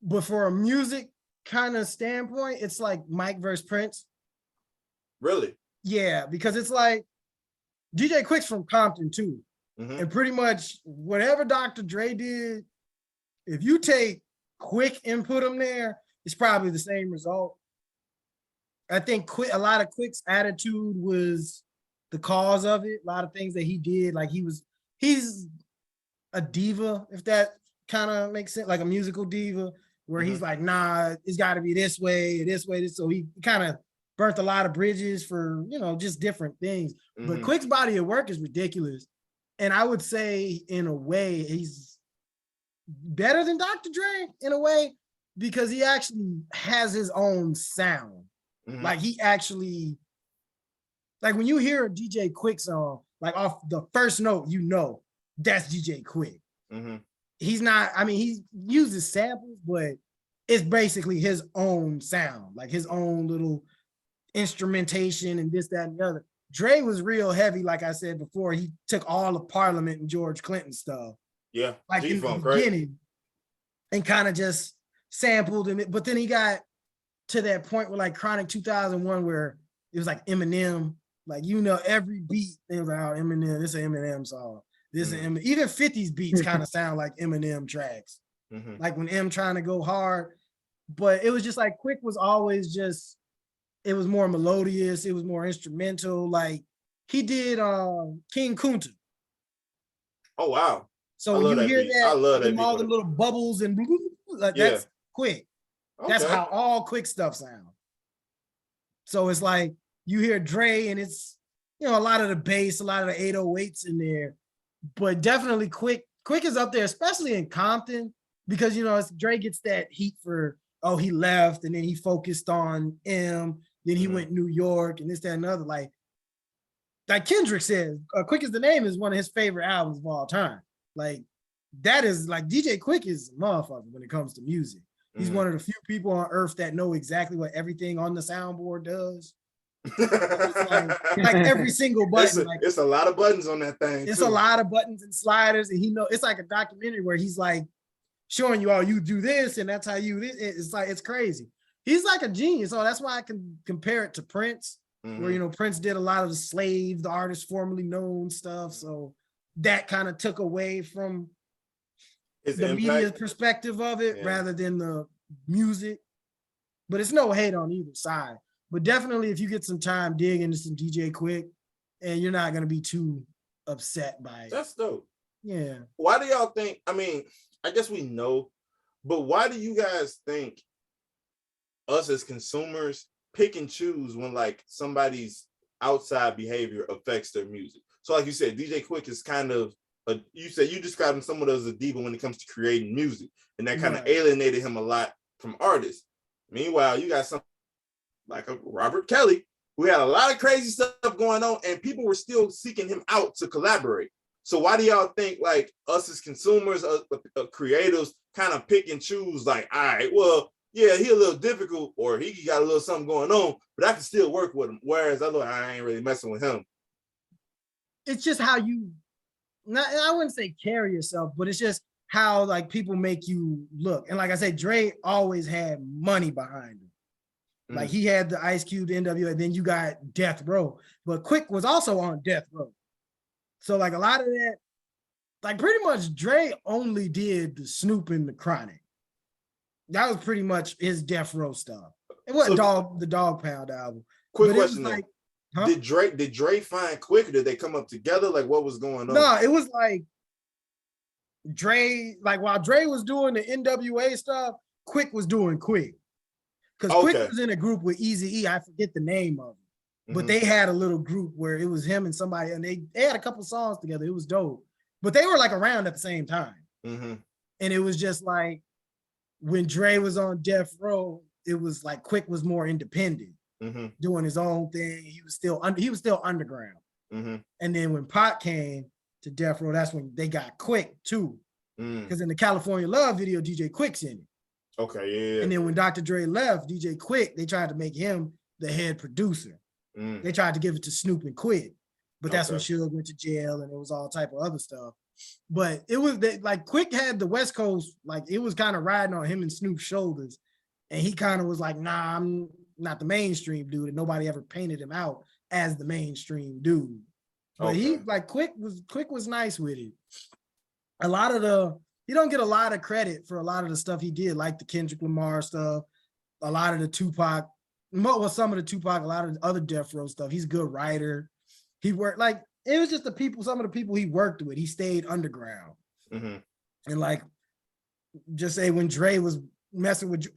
but for a music kind of standpoint, it's like Mike versus Prince. Really? Yeah, because it's like DJ Quick's from Compton too. Mm-hmm. And pretty much whatever Dr. Dre did, if you take Quick and put him there, it's probably the same result. I think a lot of Quick's attitude was the cause of it. A lot of things that he did, like he's a diva, if that kind of makes sense, like a musical diva, where he's like, nah, it's got to be this way, this way. So he kind of burnt a lot of bridges for, just different things. But Quick's body of work is ridiculous. And I would say, in a way, he's better than Dr. Dre, in a way, because he actually has his own sound. Like he actually, like when you hear a DJ Quick song, like off the first note, that's DJ Quick. He's not, he uses samples, but it's basically his own sound, like his own little instrumentation and this, that, and the other. Dre was real heavy, like I said before. He took all of Parliament and George Clinton stuff. Yeah, like in the beginning, and kind of just sampled him. But then he got to that point where like Chronic 2001, where it was like Eminem, like every beat it was like, oh, Eminem, this is an Eminem song. This is even 50's beats kind of sound like Eminem tracks. Like when M trying to go hard, but it was just like Quick was always just, it was more melodious, it was more instrumental. Like he did King Kunta. Oh wow. So when you hear that, I love that all the little bubbles and like that's Quick. Okay. That's how all Quick stuff sounds. So it's like you hear Dre and it's a lot of the bass, a lot of the 808s in there, but definitely Quick is up there, especially in Compton, because Dre gets that heat for he left and then he focused on M, then he went New York and this, that, and other. Like Kendrick says, Quick is the Name is one of his favorite albums of all time. Like that is like DJ Quick is a motherfucker when it comes to music. He's one of the few people on earth that know exactly what everything on the soundboard does. like every single button. It's a lot of buttons on that thing. It's a lot of buttons and sliders, and it's like a documentary where he's like showing you, you do this, and that's how you. It's like it's crazy. He's like a genius. So that's why I can compare it to Prince, where Prince did a lot of the Slave, the artist formerly known stuff. So that kind of took away from the media perspective of it rather than the music. But it's no hate on either side. But definitely, if you get some time, dig into some DJ Quick, and you're not going to be too upset by it. That's dope. Yeah. Why do y'all think, I mean, I guess we know, but why do you guys think us as consumers pick and choose when like somebody's outside behavior affects their music? So like you said, DJ Quick is kind of, you described him somewhat as a diva when it comes to creating music, and that kind of alienated him a lot from artists. Meanwhile, you got some like a Robert Kelly, who had a lot of crazy stuff going on, and people were still seeking him out to collaborate. So why do y'all think like us as consumers, creators, kind of pick and choose like, all right, well, yeah, he a little difficult, or he got a little something going on, but I can still work with him. Whereas I ain't really messing with him. It's just how you, I wouldn't say carry yourself, but it's just how like people make you look. And like I said, Dre always had money behind him. Like he had the Ice Cube, the NWA, then you got Death Row. But Quick was also on Death Row. So like a lot of that, like pretty much Dre only did the Snoop and the Chronic. That was pretty much his Death Row stuff. It wasn't the Dog Pound album. Quick question though. Huh? Did Dre find Quick, or did they come up together? Like what was going on? No, it was like Dre, like while Dre was doing the NWA stuff, Quick was doing Quick. Because Quick was in a group with Eazy-E, I forget the name of it. But they had a little group where it was him and somebody, and they had a couple songs together. It was dope. But they were like around at the same time. And it was just like when Dre was on Death Row, it was like Quick was more independent, doing his own thing. He was still underground. And then when Pac came to Death Row, that's when they got Quick too. Because in the California Love video, DJ Quick's in it. Okay, yeah. And then when Dr. Dre left, DJ Quick, they tried to make him the head producer. They tried to give it to Snoop and Quick, but that's when Suge went to jail and it was all type of other stuff. But it was like Quick had the West Coast, like it was kind of riding on him and Snoop's shoulders. And he kind of was like, nah, I'm not the mainstream dude. And nobody ever painted him out as the mainstream dude. But he like Quick was nice with it. He don't get a lot of credit for a lot of the stuff he did, like the Kendrick Lamar stuff, a lot of the Tupac, some of the Tupac, a lot of the other Death Row stuff. He's a good writer. He worked like, it was just some of the people he worked with, he stayed underground. And like, just say when Dre was messing with,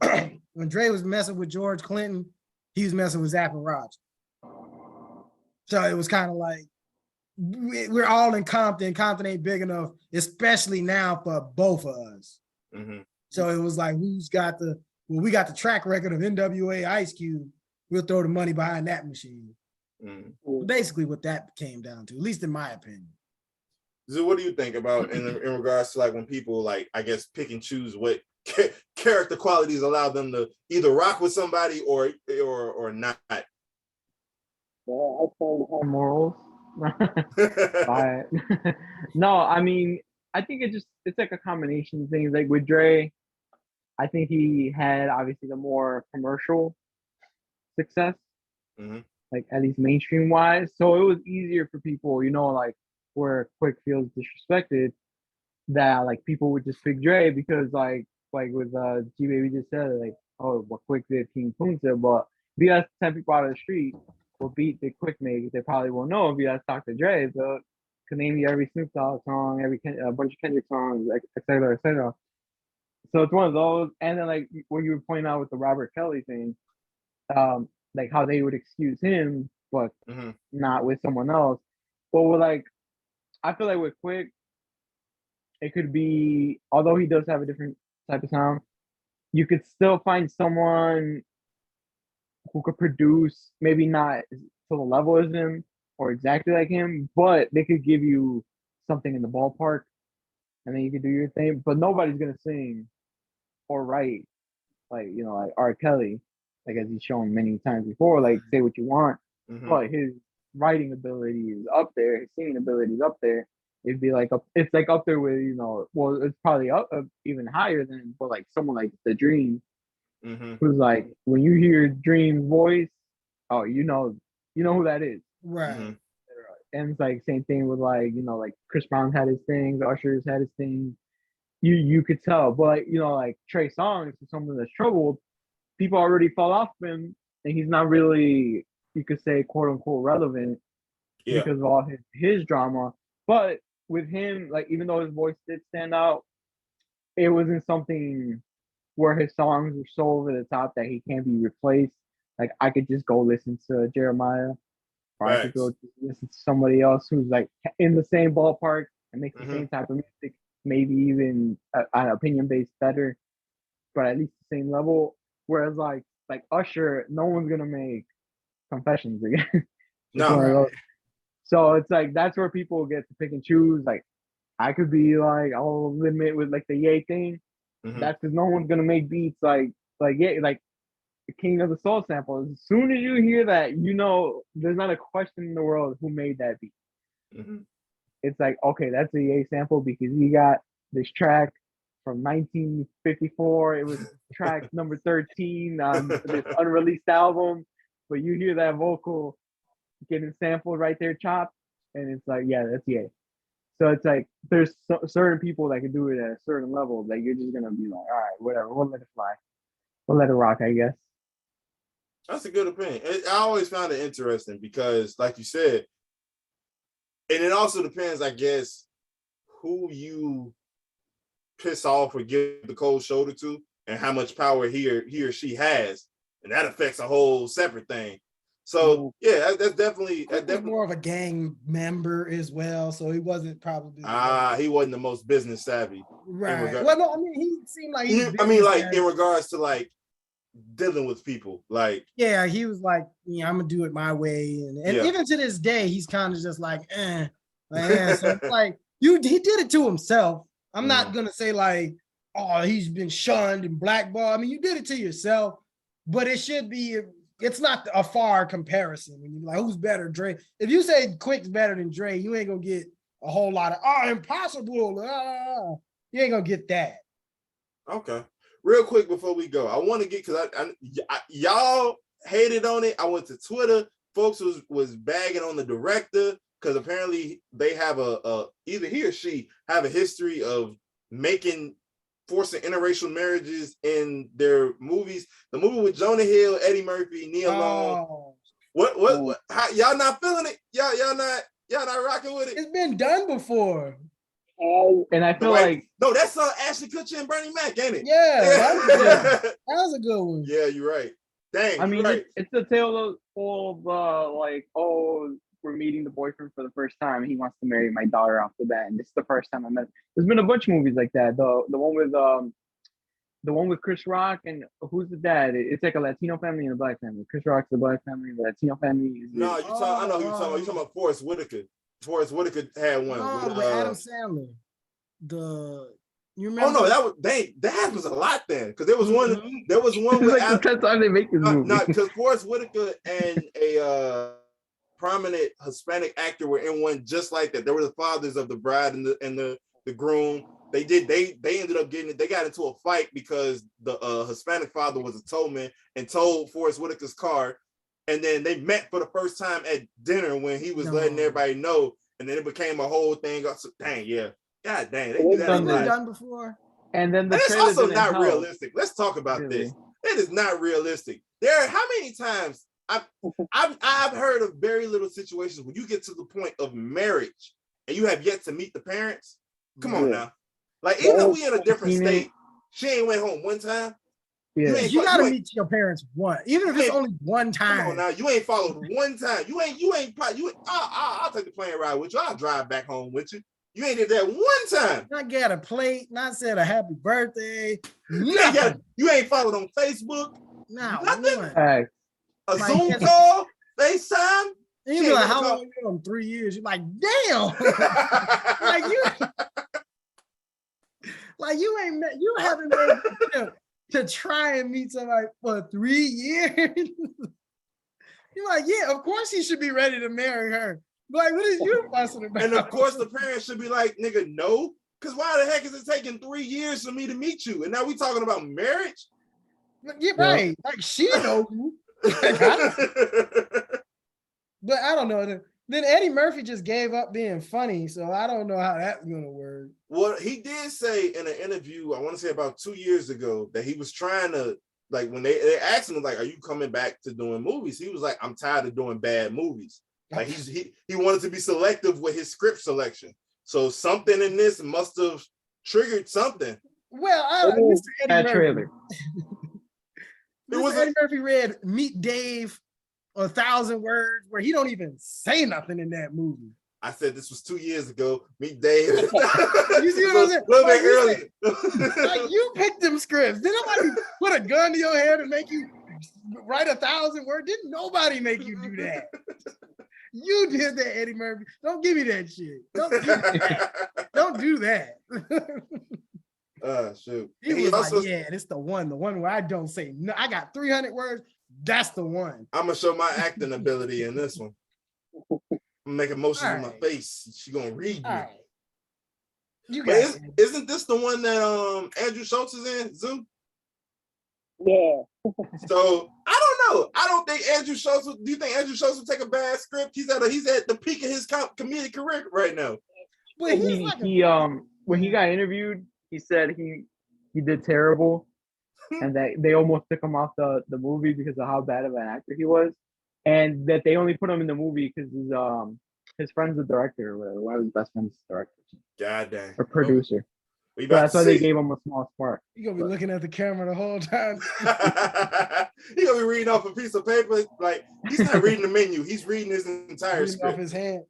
George Clinton, he was messing with Zapp and Roger. So it was kind of like, we're all in Compton. Compton ain't big enough, especially now for both of us. So it was like, we got the track record of NWA, Ice Cube. We'll throw the money behind that machine. Basically what that came down to, at least in my opinion. So what do you think about in regards to like when people like, I guess, pick and choose what character qualities allow them to either rock with somebody or not? Well, I call it morals. But no, I mean, I think it's like a combination of things. Like with Dre, I think he had obviously the more commercial success, like at least mainstream wise. So it was easier for people, like where Quick feels disrespected, that like people would just pick Dre because like with G Baby just said, like, oh, what Quick did King Kunta, but if you ask 10 people out of the street what beat did Quick make, they probably won't know. If you ask Dr. Dre, so could name you every Snoop Dogg song, a bunch of Kendrick songs, et cetera, et cetera. So it's one of those. And then like what you were pointing out with the Robert Kelly thing, like how they would excuse him, but not with someone else. But with like, I feel like with Quick, it could be, although he does have a different type of sound, you could still find someone who could produce, maybe not to the level as him or exactly like him, but they could give you something in the ballpark, and then you could do your thing. But nobody's gonna sing or write like like R. Kelly, like as he's shown many times before. Like say what you want, but his writing ability is up there, his singing ability is up there. It'd be like it's like up there with well, it's probably up even higher than, but like someone like The Dream, who's like when you hear Dream's voice, oh, you know who that is, right? And it's like same thing with like like Chris Brown had his things, Usher's had his things. You could tell, but like Trey Songz is someone that's troubled. People already fall off him, and he's not really, you could say, quote unquote relevant because of all his drama. But with him, like even though his voice did stand out, it wasn't something where his songs were so over the top that he can't be replaced. Like I could just go listen to Jeremiah, or I could go listen to somebody else who's like in the same ballpark and makes the same type of music, maybe even an opinion based better, but at least the same level. Whereas like Usher, no one's gonna make Confessions again. No. So it's like that's where people get to pick and choose. Like I could be like, I'll admit with like the Ye thing. That's because no one's gonna make beats like Ye, like the King of the Soul sample. As soon as you hear that, there's not a question in the world who made that beat. It's like, okay, that's a Ye sample because he got this track from 1954. It was track number 13 on this unreleased album, but you hear that vocal getting sampled right there, chopped, and it's like, yeah, that's Ye. So it's like there's certain people that can do it at a certain level that you're just gonna be like, all right, whatever, we'll let it fly, we'll let it rock, I guess. That's a good opinion. I always found it interesting because, like you said, and it also depends, I guess, who you piss off or give the cold shoulder to, and how much power he or she has, and that affects a whole separate thing. So yeah, that's definitely more of a gang member as well, so he wasn't probably he wasn't the most business savvy, right? Well, no, I mean he seemed like in regards to like dealing with people, like he was like, I'm gonna do it my way, and even to this day he's kind of just like, so it's like he did it to himself. I'm not gonna say like, oh, he's been shunned and blackballed. I mean, you did it to yourself, but it should be. It's not a far comparison. When you're like, who's better, Dre? If you say Quick's better than Dre, you ain't gonna get a whole lot of impossible. You ain't gonna get that. Okay, real quick before we go, I want to get, because I y'all hated on it. I went to Twitter. Folks was bagging on the director because apparently they have either he or she have a history of forcing interracial marriages in their movies. The movie with Jonah Hill, Eddie Murphy, Nia Long. What? How, y'all not feeling it? Y'all not rocking with it? It's been done before. And I feel like that's Ashton Kutcher and Bernie Mac, ain't it? Yeah, that was a good one. Yeah, you're right. Dang, I mean, right. It's a tale of like, we're meeting the boyfriend for the first time. He wants to marry my daughter off the bat, and this is the first time I met him. There's been a bunch of movies like that. The one with Chris Rock and who's the dad? It's like a Latino family and a black family. Chris Rock's the black family, the Latino family is I know who you're talking about. You're talking about Forrest Whitaker. Forrest Whitaker had one with Adam Sandler. You remember? Oh no, that was a lot then, because there was one. There was one with like the 10th time they make this movie. No, because Forrest Whitaker and a prominent Hispanic actor were in one just like that. They were the fathers of the bride and the groom. They ended up getting it. They got into a fight because the Hispanic father was a towman and towed Forrest Whitaker's car. And then they met for the first time at dinner when he was letting everybody know. And then it became a whole thing. Dang, yeah. God dang. They do that a lot. Done before. And then it's also not realistic. Let's talk about this. It is not realistic. How many times I've heard of very little situations when you get to the point of marriage and you have yet to meet the parents. Come on now. Like, even though we in a different state, she ain't went home one time. Yeah. You gotta meet your parents once, even if it's only one time. Come on now, you ain't followed one time. I'll take the plane ride with you. I'll drive back home with you. You ain't did that one time. Not get a plate, not said a happy birthday. You ain't followed on Facebook. No, nothing. Hey. A Zoom call, FaceTime. You be like, how long you been on? 3 years? You're like, damn. You haven't been to try and meet somebody for 3 years. You're like, yeah, of course he should be ready to marry her. Like, what is you fussing about? And of course the parents should be like, nigga, no. Because why the heck is it taking 3 years for me to meet you? And now we talking about marriage? Yeah, right. Like, she knows you. But I don't know. Then Eddie Murphy just gave up being funny, so I don't know how that's gonna work. Well, he did say in an interview, I want to say about 2 years ago, that he was trying to, like, when they asked him, like, are you coming back to doing movies? He was like, I'm tired of doing bad movies. Like, he wanted to be selective with his script selection. So something in this must have triggered something. Well, Mr. Eddie trailer. Eddie Murphy read Meet Dave 1,000 words where he don't even say nothing in that movie. I said this was 2 years ago. Meet Dave. You see what I'm saying? A little bit early. Like, you picked them scripts. Did nobody put a gun to your head and make you write 1,000 words? Didn't nobody make you do that? You did that, Eddie Murphy. Don't give me that shit. Don't do that. Shoot. He was also, like, yeah, it's the one where I don't say no. I got 300 words. That's the one. I'm gonna show my acting ability in this one. I'm making motions in my face. She gonna read me. Right. You guys, isn't this the one that Andrew Schultz is in? Zoo? Yeah. So I don't know. I don't think Andrew Schultz. Do you think Andrew Schultz would take a bad script? He's at the peak of his comedic career right now. But when he got interviewed, he said he did terrible, and that they almost took him off the movie because of how bad of an actor he was, and that they only put him in the movie because his friend's the director or whatever. One of his best friends is the director. God dang. Or producer. So that's why they gave him a small part. You're gonna be looking at the camera the whole time. He's gonna be reading off a piece of paper. Like, he's not reading the menu, he's reading his entire script off his hand.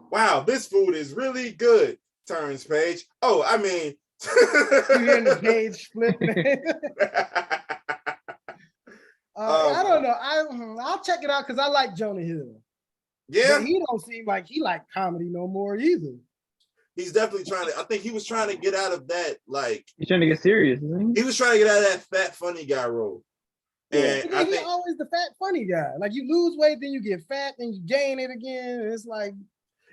Wow, this food is really good. Turns page. Oh, I mean, you hearing the page flip? I don't know. I'll check it out because I like Jonah Hill. Yeah, but he don't seem like he like comedy no more either. He's definitely trying to. I think he was trying to get out of that. Like, he's trying to get serious, isn't he? He was trying to get out of that fat funny guy role. And I think he's always the fat funny guy. Like, you lose weight, then you get fat, then you gain it again. And it's like,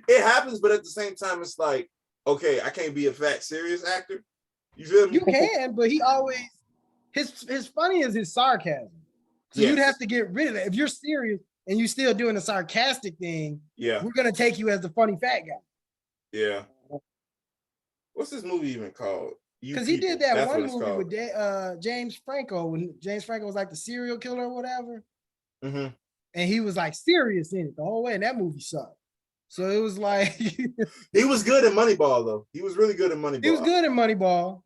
it happens, but at the same time, it's like, okay, I can't be a fat serious actor. You feel me? You can, but he always his funny is his sarcasm. So you'd have to get rid of that. If you're serious and you still doing a sarcastic thing, we're gonna take you as the funny fat guy. Yeah. What's this movie even called? Because he did that one movie with James Franco when James Franco was like the serial killer or whatever. Mm-hmm. And he was like serious in it the whole way, and that movie sucked. So it was like he was good in Moneyball though. He was really good in Moneyball. He was good in Moneyball,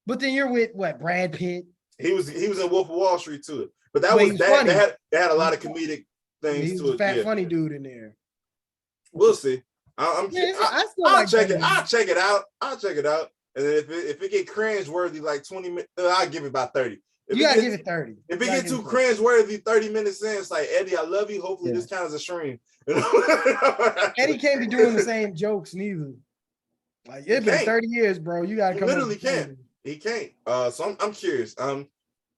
but then you're with what, Brad Pitt? He was in Wolf of Wall Street too. But that was that. They had a lot of comedic things. He was a fat funny dude in there. We'll see. I'll check it. I'll check it out. And then if it get cringe worthy like 20 minutes, I'll give it about 30. You gotta give it 30. If it get too cringe worthy 30 minutes in, it's like, Eddie, I love you. Hopefully this counts as a stream. Eddie can't be doing the same jokes neither. Like, it's been 30 years, bro. You gotta come. Literally can't. He can't. So I'm curious.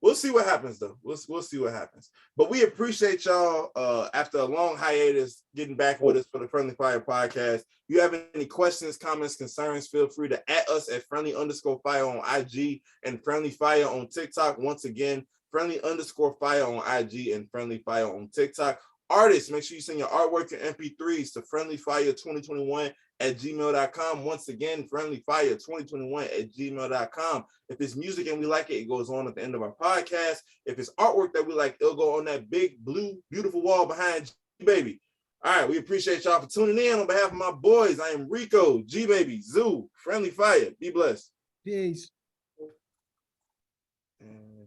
We'll see what happens though. We'll see what happens. But we appreciate y'all after a long hiatus getting back with us for the Friendly Fire podcast. If you have any questions, comments, concerns, feel free to @ us at friendly_fire on IG and Friendly Fire on TikTok. Once again, friendly_fire on IG and Friendly Fire on TikTok. Artists, make sure you send your artwork and MP3s to friendlyfire2021@gmail.com. Once again, friendlyfire2021@gmail.com. If it's music and we like it, it goes on at the end of our podcast. If it's artwork that we like, it'll go on that big, blue, beautiful wall behind G Baby. All right, we appreciate y'all for tuning in. On behalf of my boys, I am Rico, G Baby, Zoo, Friendly Fire. Be blessed. Peace. And